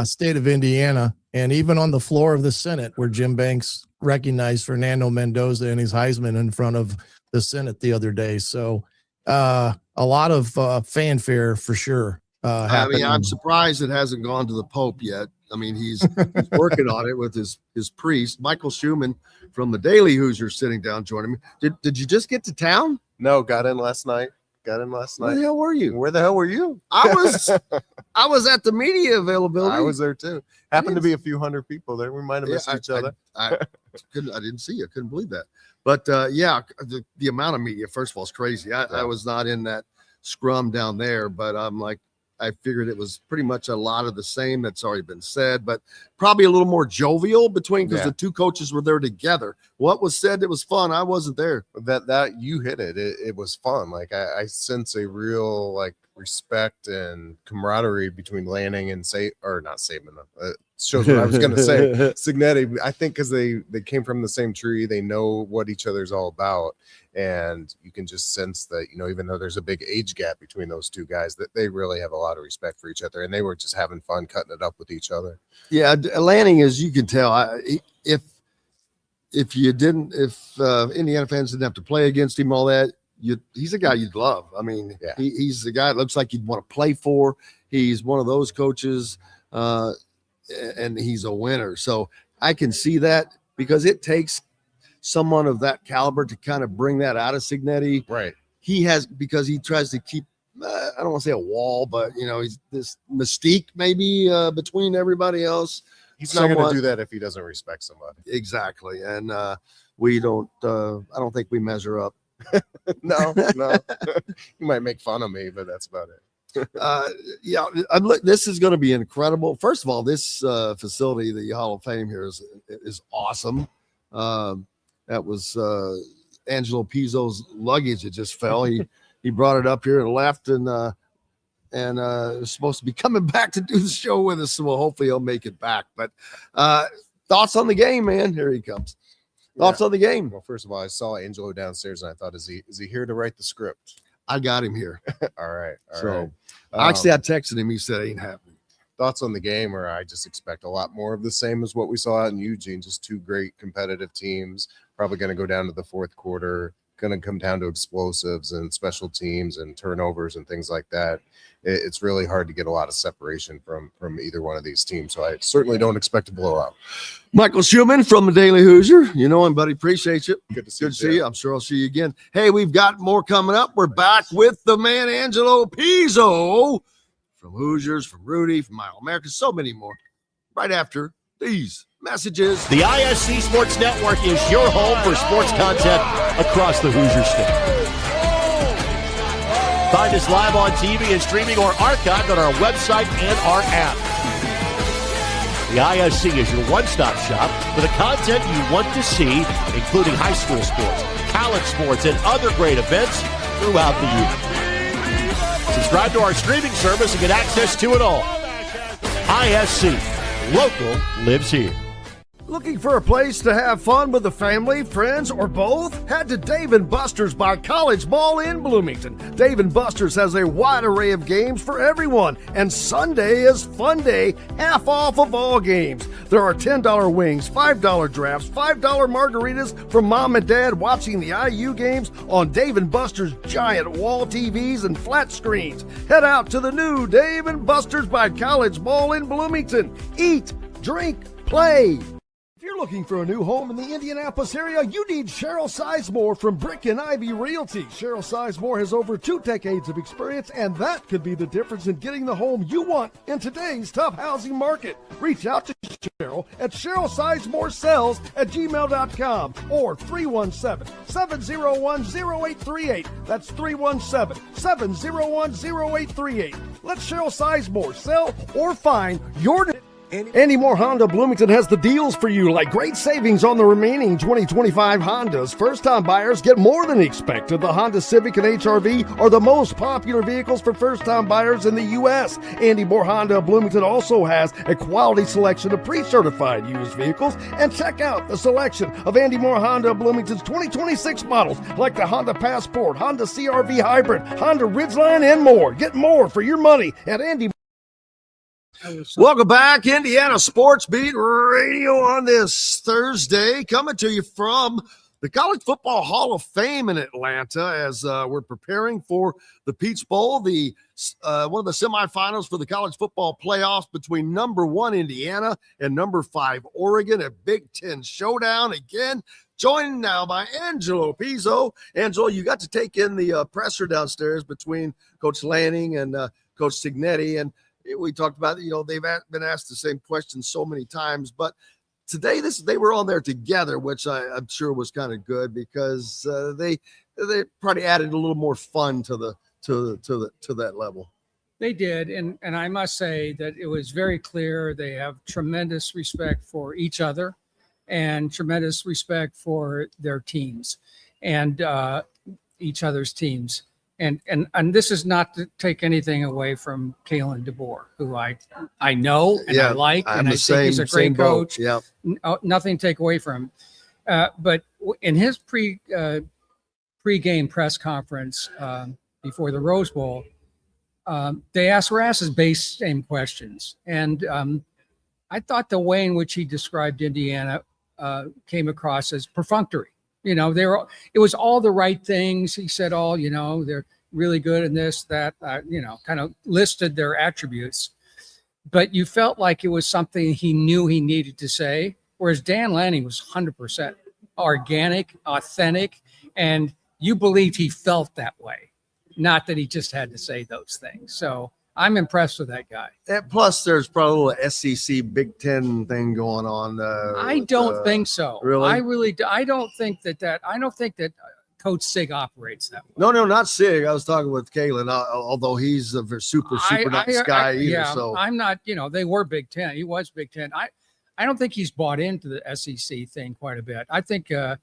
state of Indiana, and even on the floor of the Senate, where Jim Banks recognized Fernando Mendoza and his Heisman in front of the Senate the other day. So a lot of fanfare for sure. I mean, I'm surprised it hasn't gone to the Pope yet. I mean, he's working on it with his priest, Michael Schumann from the Daily Hoosier, sitting down joining me. Did you just get to town? No, got in last night. Where the hell were you? Where the hell were you? I was at the media availability. I was there too. Happened to be a few hundred people there. We might have missed each other. I didn't see you. I couldn't believe that. But the amount of media, first of all, is crazy. I was not in that scrum down there, but I'm like, I figured it was pretty much a lot of the same that's already been said, but probably a little more jovial between, because the two coaches were there together. What was said, it was fun. I wasn't there. That you hit it. It was fun. Like I sense a real like respect and camaraderie between Lanning and not Saban. Shows what I was going to say. Signetti, I think, because they came from the same tree, they know what each other's all about, and you can just sense that, even though there's a big age gap between those two guys, that they really have a lot of respect for each other, and they were just having fun cutting it up with each other. Yeah, Lanning, as you can tell, if Indiana fans didn't have to play against him, all that, he's a guy you'd love. I mean, he's the guy that looks like you'd want to play for. He's one of those coaches. And he's a winner. So I can see that, because it takes someone of that caliber to kind of bring that out of Signetti. Right. Because he tries to keep, I don't want to say a wall, but he's this mystique maybe between everybody else. He's not going to do that if he doesn't respect somebody. Exactly. And we don't, I don't think we measure up. No. You might make fun of me, but that's about it. This is going to be incredible. First of all, this facility, the Hall of Fame here, is awesome. That was Angelo Pizzo's luggage. It just fell. He brought it up here and left, and was supposed to be coming back to do the show with us. So hopefully he'll make it back. But thoughts on the game, man? Here he comes. Thoughts on the game? Well, first of all, I saw Angelo downstairs, and I thought, is he here to write the script? I got him here. All right. Actually, I texted him. He said it ain't happening. Thoughts on the game, or I just expect a lot more of the same as what we saw out in Eugene. Just two great competitive teams. Probably going to go down to the fourth quarter. Going to come down to explosives and special teams and turnovers and things like that. It's really hard to get a lot of separation from either one of these teams. So I certainly don't expect a blowout. Michael Schumann from the Daily Hoosier. You know him, buddy. Appreciate you. Good to see you. I'm sure I'll see you again. Hey, we've got more coming up. We're back with the man, Angelo Pizzo, from Hoosiers, from Rudy, from Mile America, so many more. Right after these messages. The ISC Sports Network is your home for sports content across the Hoosier State. Find us live on TV and streaming or archived on our website and our app. The ISC is your one-stop shop for the content you want to see, including high school sports, college sports, and other great events throughout the year. Subscribe to our streaming service and get access to it all. ISC. Local lives here. Looking for a place to have fun with the family, friends, or both? Head to Dave & Buster's by College Ball in Bloomington. Dave & Buster's has a wide array of games for everyone, and Sunday is fun day, half off of all games. There are $10 wings, $5 drafts, $5 margaritas for mom and dad watching the IU games on Dave & Buster's giant wall TVs and flat screens. Head out to the new Dave & Buster's by College Ball in Bloomington. Eat, drink, play. If you're looking for a new home in the Indianapolis area, you need Cheryl Sizemore from Brick and Ivy Realty. Cheryl Sizemore has over 2 decades of experience, and that could be the difference in getting the home you want in today's tough housing market. Reach out to Cheryl at CherylSizemore@gmail.com or 317-701-0838. That's 317-701-0838. Let Cheryl Sizemore sell or find your Andy Moore Honda Bloomington has the deals for you, like great savings on the remaining 2025 Hondas. First-time buyers get more than expected. The Honda Civic and HR-V are the most popular vehicles for first-time buyers in the U.S. Andy Moore Honda Bloomington also has a quality selection of pre-certified used vehicles. And check out the selection of Andy Moore Honda Bloomington's 2026 models, like the Honda Passport, Honda CR-V Hybrid, Honda Ridgeline, and more. Get more for your money at Andy. Welcome back, Indiana Sports Beat Radio on this Thursday, coming to you from the College Football Hall of Fame in Atlanta as we're preparing for the Peach Bowl, the one of the semifinals for the college football playoffs between number 1 Indiana and number 5 Oregon, a Big Ten showdown again. Joined now by Angelo Pizzo. Angelo, you got to take in the presser downstairs between Coach Lanning and Coach Signetti, and we talked about, they've been asked the same question so many times, but today they were on there together, which I'm sure was kind of good because they probably added a little more fun to that level. They did, and I must say that it was very clear they have tremendous respect for each other and tremendous respect for their teams and each other's teams. And this is not to take anything away from Kalen DeBoer, who I know and I like, and I think he's a great coach. Yeah, nothing to take away from him. But in his pre-game press conference before the Rose Bowl, they were asked his same questions, and I thought the way in which he described Indiana came across as perfunctory. It was all the right things. He said, they're really good in this, that, kind of listed their attributes. But you felt like it was something he knew he needed to say, whereas Dan Lanning was 100% organic, authentic, and you believed he felt that way, not that he just had to say those things. So I'm impressed with that guy. And plus, there's probably a little SEC Big Ten thing going on. I don't think so. Really? I don't think that Coach Sig operates that way. No, not Sig. I was talking with Kalen, although he's a super nice guy either. Yeah, so I'm not, they were Big Ten. He was Big Ten. I don't think he's bought into the SEC thing quite a bit. I think, I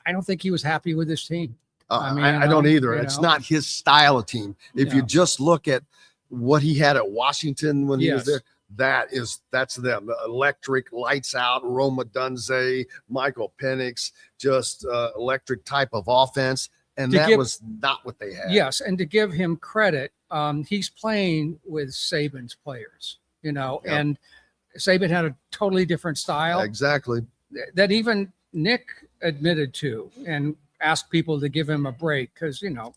don't think he was happy with his team. I don't either. It's not his style of team. If you just look at what he had at Washington when he was there, that's them. The electric, lights out, Roma Dunze, Michael Penix, just electric type of offense. And that was not what they had. Yes, and to give him credit, he's playing with Saban's players, and Saban had a totally different style. Exactly. That even Nick admitted to, and asked people to give him a break because the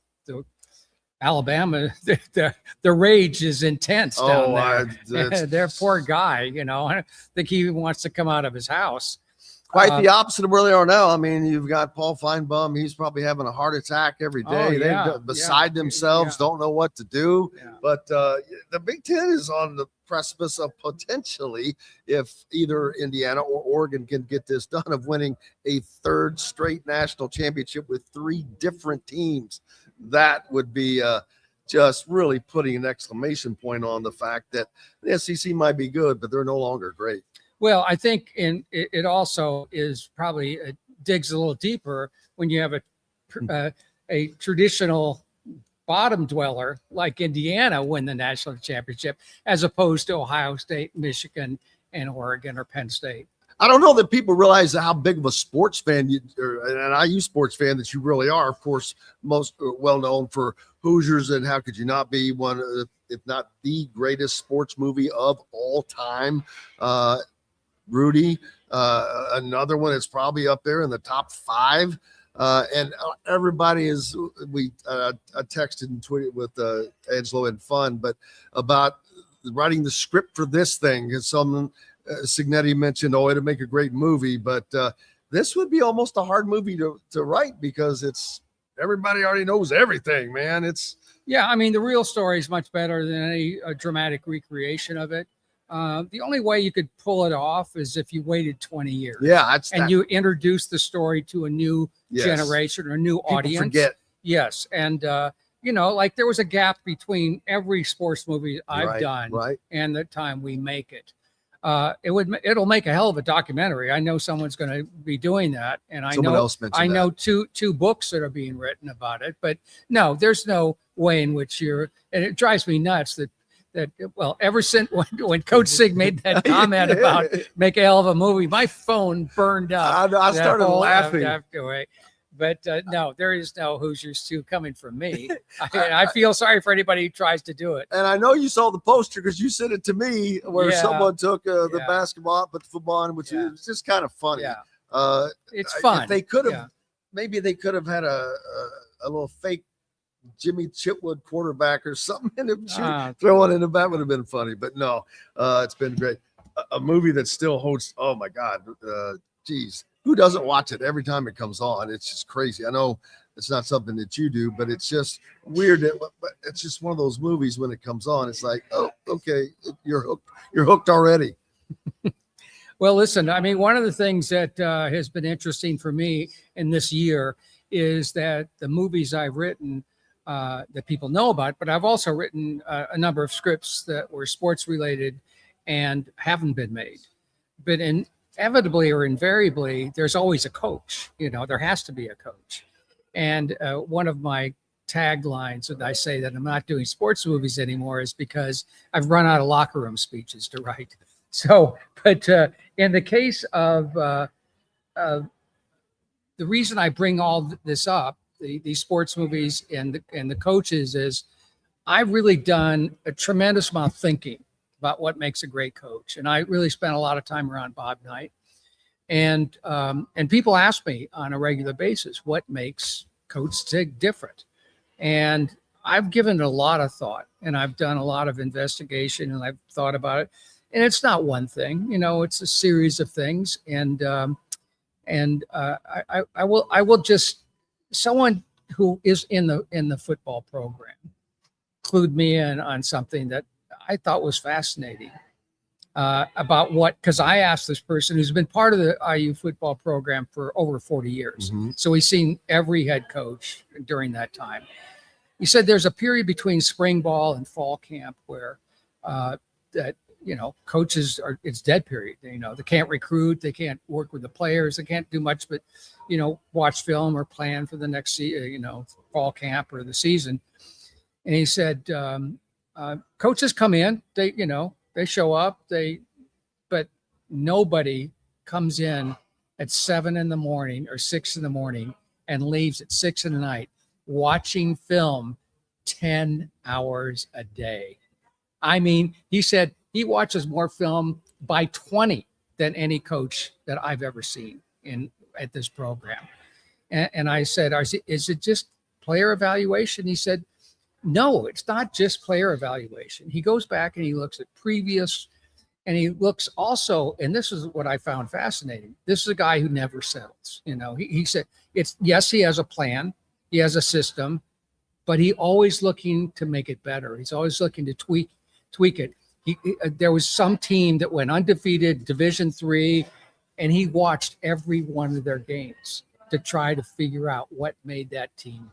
Alabama, the rage is intense down there. Their poor guy, I think he wants to come out of his house. Quite the opposite of where they are now. I mean, you've got Paul Feinbaum. He's probably having a heart attack every day. They're beside themselves, don't know what to do. Yeah. But the Big Ten is on the precipice of potentially, if either Indiana or Oregon can get this done, of winning a third straight national championship with 3 different teams. That would be just really putting an exclamation point on the fact that the SEC might be good, but they're no longer great. Well, I think it also is probably digs a little deeper when you have a traditional bottom dweller like Indiana win the national championship, as opposed to Ohio State, Michigan, and Oregon or Penn State. I don't know that people realize how big of a sports fan and IU sports fan that you really are. Of course, most well known for Hoosiers, and how could you not be one, if not the greatest sports movie of all time? Rudy, another one that's probably up there in the top 5. And everybody is, I texted and tweeted with Angelo and Fun, but about writing the script for this thing. Because someone, Signetti mentioned, it'd make a great movie, but this would be almost a hard movie to write because everybody already knows everything, man. The real story is much better than any dramatic recreation of it. The only way you could pull it off is if you waited 20 years. Yeah, you introduce the story to a new generation or a new audience. Forget. Yes, and like there was a gap between every sports movie I've done right. and the time we make it. It'll make a hell of a documentary. I know someone's going to be doing that, and Someone else mentioned I know that. two books that are being written about it. But no, there's no way in which and it drives me nuts that well, ever since when Coach Sig made that comment about make a hell of a movie, my phone burned up. I started laughing. After, but no, there is no Hoosiers 2 coming from me. I feel sorry for anybody who tries to do it. And I know you saw the poster because you sent it to me where someone took the basketball, but the football, which was just kind of funny. Yeah. It's fun. If they could have, maybe they could have had a little fake Jimmy Chitwood quarterback or something in it, throw it in the back would have been funny. But no, it's been great. A movie that still holds. Oh my God, geez. Who doesn't watch it every time it comes on? It's just crazy. I know it's not something that you do, but it's just weird that but it's just one of those movies when it comes on. It's like, oh, okay, you're hooked. You're hooked already. Well, listen, I mean, one of the things that has been interesting for me in this year is that the movies I've written that people know about, but I've also written a number of scripts that were sports related and haven't been made. But inevitably or invariably, there's always a coach. There has to be a coach. And one of my taglines that I say that I'm not doing sports movies anymore is because I've run out of locker room speeches to write. So, but in the case of the reason I bring all this up, these sports movies and the coaches, is I've really done a tremendous amount of thinking about what makes a great coach. And I really spent a lot of time around Bob Knight. And people ask me on a regular basis, what makes Coach Sig different? And I've given it a lot of thought, and I've done a lot of investigation, and I've thought about it. And it's not one thing, it's a series of things. And I will just, someone who is in the football program clued me in on something that I thought was fascinating about because I asked this person who's been part of the IU football program for over 40 years. Mm-hmm. So he's seen every head coach during that time. He said there's a period between spring ball and fall camp where coaches it's dead period. They can't recruit, they can't work with the players, they can't do much but, watch film or plan for the next, fall camp or the season. And he said, coaches come in, they show up, but nobody comes in at 7 a.m. or 6 a.m. and leaves at 6 p.m. watching film 10 hours a day. I mean, he said he watches more film by 20 than any coach that I've ever seen at this program. And I said, is it just player evaluation? He said, no, it's not just player evaluation. He goes back and he looks at previous, and he looks also, and this is what I found fascinating. This is a guy who never settles. He said, yes, he has a plan, he has a system, but he always looking to make it better. He's always looking to tweak it. There was some team that went undefeated, Division III, and he watched every one of their games to try to figure out what made that team,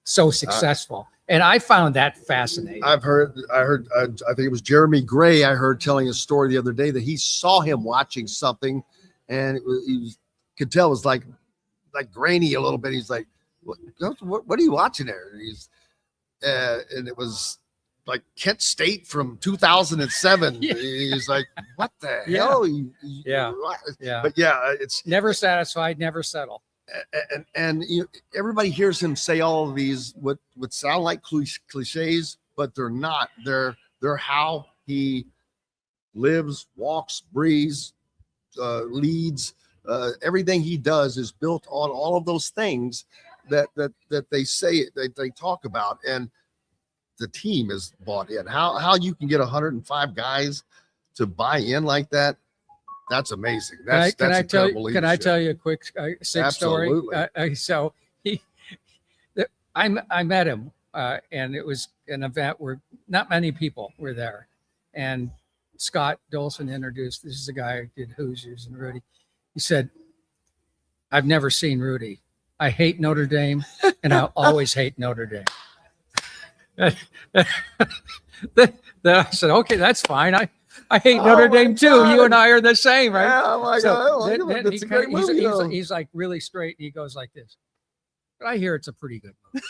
so successful. And I found that fascinating. I heard, I think it was Jeremy Gray. I heard telling a story the other day that he saw him watching something, and could tell it was like grainy a little bit. He's like, what are you watching there? And and it was like Kent State from 2007. Yeah. He's like, what the hell? Yeah. But yeah, it's never satisfied, never settle. And everybody hears him say all of these what sound like cliches, but they're not. They're how he lives, walks, breathes, leads. Everything he does is built on all of those things that they say, they talk about, and the team is bought in. How you can get 105 guys to buy in like that? That's amazing. Can I tell you a quick Sig story? So I met him, and it was an event where not many people were there, and Scott Dolson introduced. This is a guy who did Hoosiers and Rudy. He said, "I've never seen Rudy, I hate Notre Dame, and I'll always hate Notre Dame. Then I said, okay, that's fine. I hate Notre Dame too. God. You and I are the same, right? Yeah, oh my God. Then It's a great movie, though. he's like really straight, and he goes like this. But I hear it's a pretty good movie.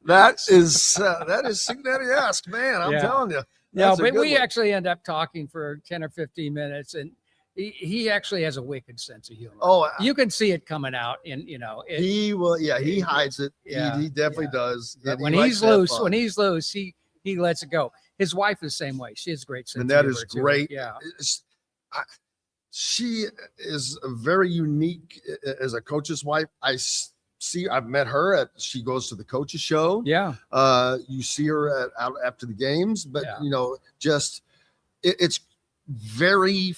That is Signetti-esque, man. I'm telling you. No, That's a but good we one. actually end up talking for 10 or 15 minutes, and he actually has a wicked sense of humor. Oh, you can see it coming out, and he will. Yeah, he hides it. Yeah, he definitely does. And when he likes he's to have loose, fun. he lets it go. His wife is the same way. She has great sense And of that humor is too. great. Yeah. She is very unique as a coach's wife. I've met her she goes to the coaches show. Yeah. You see her out after the games, but it's very,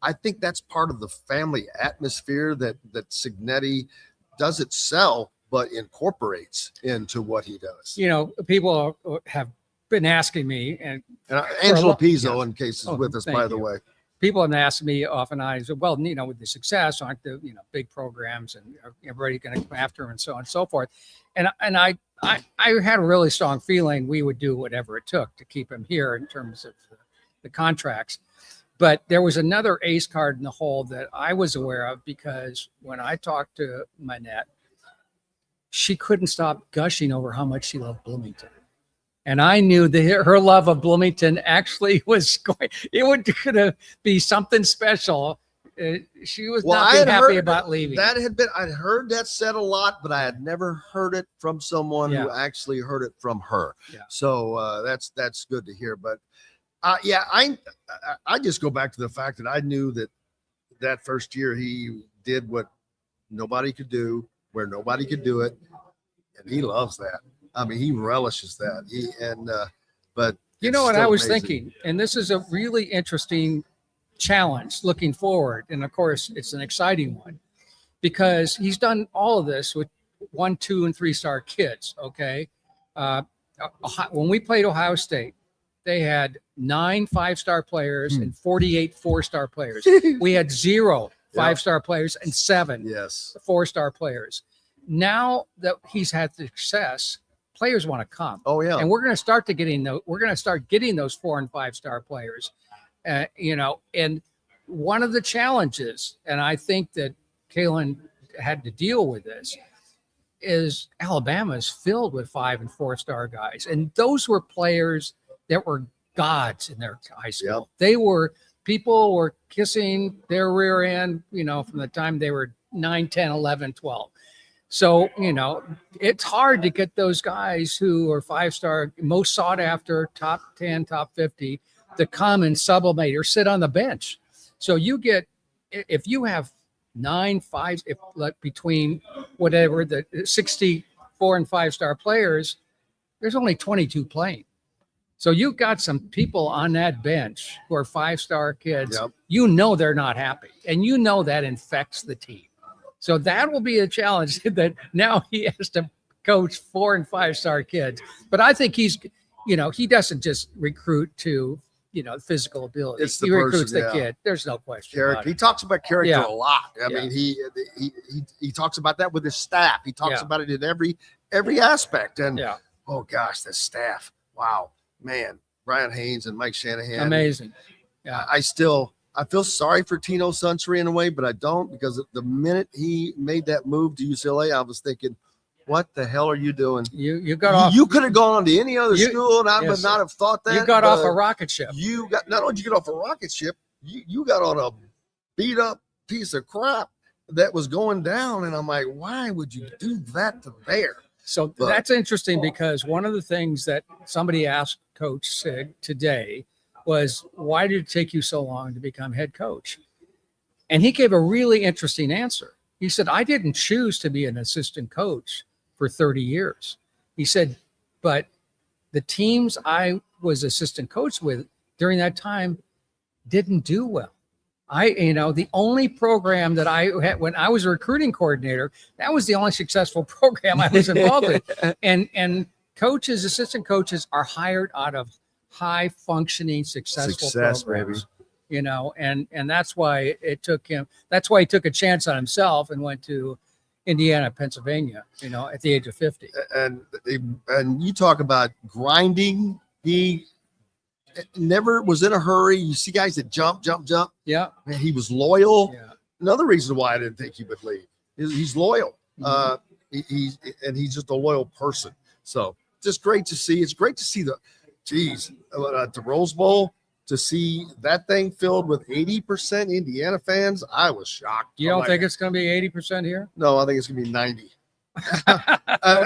I think that's part of the family atmosphere that Signetti doesn't sell, but incorporates into what he does. People have been asking me, and Angelo Pizzo, in case is with us, thank by the you. way. People have asked me often, I said, well, with the success, aren't the, big programs and everybody going to come after him and so on and so forth. And I had a really strong feeling we would do whatever it took to keep him here in terms of the contracts. But there was another ace card in the hole that I was aware of, because when I talked to Manette, she couldn't stop gushing over how much she loved Bloomington. And I knew that her love of Bloomington actually was going to be something special. She was not happy about leaving. I'd heard that said a lot, but I had never heard it from someone who actually heard it from her. Yeah. So that's good to hear. But I just go back to the fact that I knew that first year he did what nobody could do, where nobody could do it, and he loves that. I mean, he relishes that. But you know what I was thinking, and this is a really interesting challenge looking forward. And of course, it's an exciting one, because he's done all of this with 1, 2, and 3-star kids. Okay. When we played Ohio State, they had 9 5-star players and 48 4-star players. We had 0 5-star players and 7 4-star players. Now that he's had success, players want to come. Oh yeah, and we're going to start getting those 4 and 5-star players. And one of the challenges, and I think that Kalen had to deal with this, is Alabama is filled with 5 and 4-star guys, and those were players that were gods in their high school. People were kissing their rear end, from the time they were 9, 10, 11, 12. So, it's hard to get those guys who are 5-star, most sought after, top 10, top 50, to come and sublimate or sit on the bench. So if you have 9 5, between whatever the 64 and 5-star players, there's only 22 playing. So you've got some people on that bench who are 5-star kids. Yep. They're not happy, and that infects the team. So that will be a challenge that now he has to coach 4 and 5-star kids. But I think he doesn't just recruit to, physical ability. He recruits the kid. There's no question. Character. He talks about character a lot. I mean, he talks about that with his staff. He talks about it in every aspect. And oh gosh, the staff. Wow, man. Brian Haynes and Mike Shanahan. Amazing. Yeah. I feel sorry for Tino Suntory in a way, but I don't, because the minute he made that move to UCLA, I was thinking, what the hell are you doing? You got off. You could have gone on to any other school, and I would not have thought that. You got off a rocket ship. Not only did you get off a rocket ship, you got on a beat up piece of crap that was going down, and I'm like, why would you do that to there? So that's interesting, because one of the things that somebody asked Coach Sig today was, why did it take you so long to become head coach? And he gave a really interesting answer. He said, I didn't choose to be an assistant coach for 30 years. He said, but the teams I was assistant coach with during that time didn't do well. The only program that I had when I was a recruiting coordinator, that was the only successful program I was involved in. And coaches, assistant coaches are hired out of high functioning, successful programs. Baby. and that's why it took him. That's why he took a chance on himself and went to Indiana, Pennsylvania, at the age of 50. And you talk about grinding. He never was in a hurry. You see guys that jump. Yeah. Man, he was loyal. Yeah. Another reason why I didn't think he would leave is he's loyal. He's just a loyal person. So just great to see. It's great to see the Rose Bowl, to see that thing filled with 80% Indiana fans. I was shocked. You don't think it's going to be 80% here? No, I think it's going to be 90.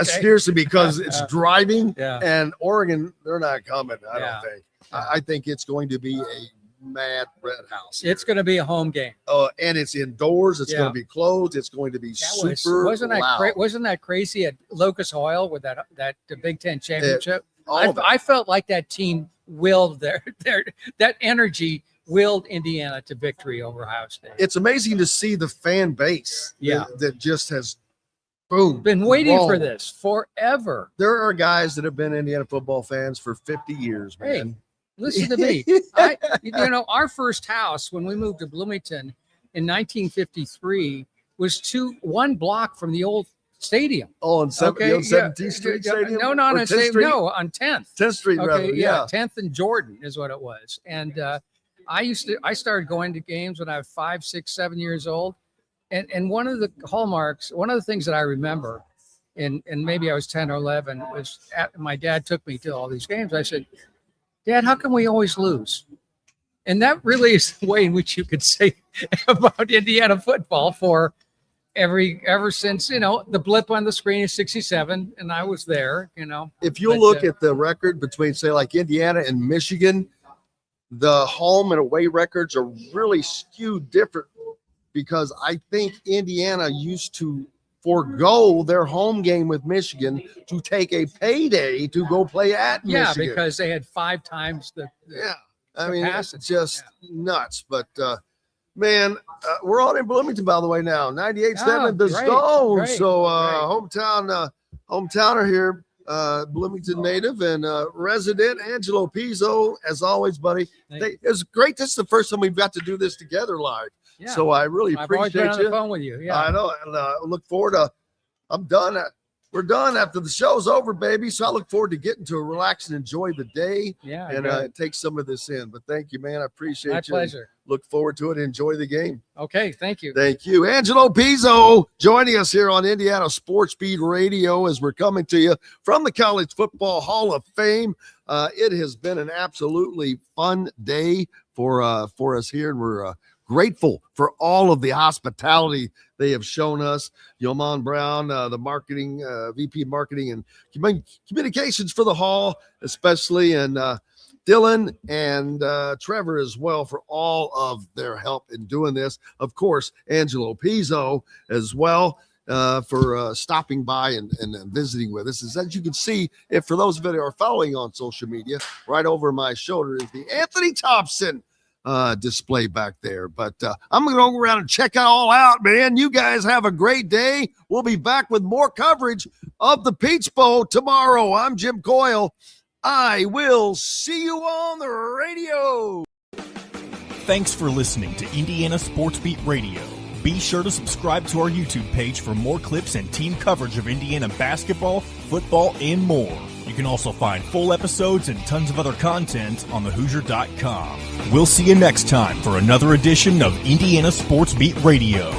Seriously, because it's driving, and Oregon, they're not coming. I don't think. I think it's going to be a mad red house. It's going to be a home game. And it's indoors. It's going to be closed. It's going to be super wasn't that crazy at Locust Oil with that the Big Ten championship? I felt like that team willed that energy willed Indiana to victory over Ohio State. It's amazing to see the fan base that just has been waiting for this forever. There are guys that have been Indiana football fans for 50 years, man. Hey, listen to me. Our first house when we moved to Bloomington in 1953 was one block from the old stadium. Oh, on 17th Street Stadium? No, on 10th. 10th Street, rather. Yeah, 10th and Jordan is what it was. And I started going to games when I was 5, 6, 7 years old. And one of the hallmarks, one of the things that I remember, and maybe I was 10 or 11, was my dad took me to all these games. I said, Dad, how come we always lose? And that really is the way in which you could say about Indiana football for ever since, the blip on the screen is 67, and I was there, If you look at the record between, say, like Indiana and Michigan, the home and away records are really skewed different, because I think Indiana used to forego their home game with Michigan to take a payday to go play at Michigan. Because they had 5 times the I mean, it's just nuts. But man, we're on in Bloomington, by the way, now 98.7 The Stone. So hometowner here, Bloomington native and resident Angelo Pizzo, as always, buddy. It's great. This is the first time we've got to do this together live. Yeah. So I really I've always been appreciate on you. the phone with you. Yeah, I know, and look forward to. I'm done. We're done after the show's over, baby. So I look forward to getting to relax and enjoy the day. Yeah, and take some of this in. But thank you, man. I appreciate My you. pleasure. Look forward to it. Enjoy the game. Okay, thank you. Thank you. Angelo Pizzo joining us here on Indiana Sports Beat Radio as we're coming to you from the College Football Hall of Fame. It has been an absolutely fun day for us here, and we're grateful for all of the hospitality they have shown us. Yoman Brown, the marketing VP Marketing and Communications for the Hall, especially, and Dylan and Trevor as well for all of their help in doing this. Of course, Angelo Pizzo as well for stopping by and visiting with us. As you can see, if for those of you that are following on social media, right over my shoulder is the Anthony Thompson display back there. But I'm going to go around and check it all out, man. You guys have a great day. We'll be back with more coverage of the Peach Bowl tomorrow. I'm Jim Coyle. I will see you on the radio. Thanks for listening to Indiana Sports Beat Radio. Be sure to subscribe to our YouTube page for more clips and team coverage of Indiana basketball, football, and more. You can also find full episodes and tons of other content on thehoosier.com. We'll see you next time for another edition of Indiana Sports Beat Radio.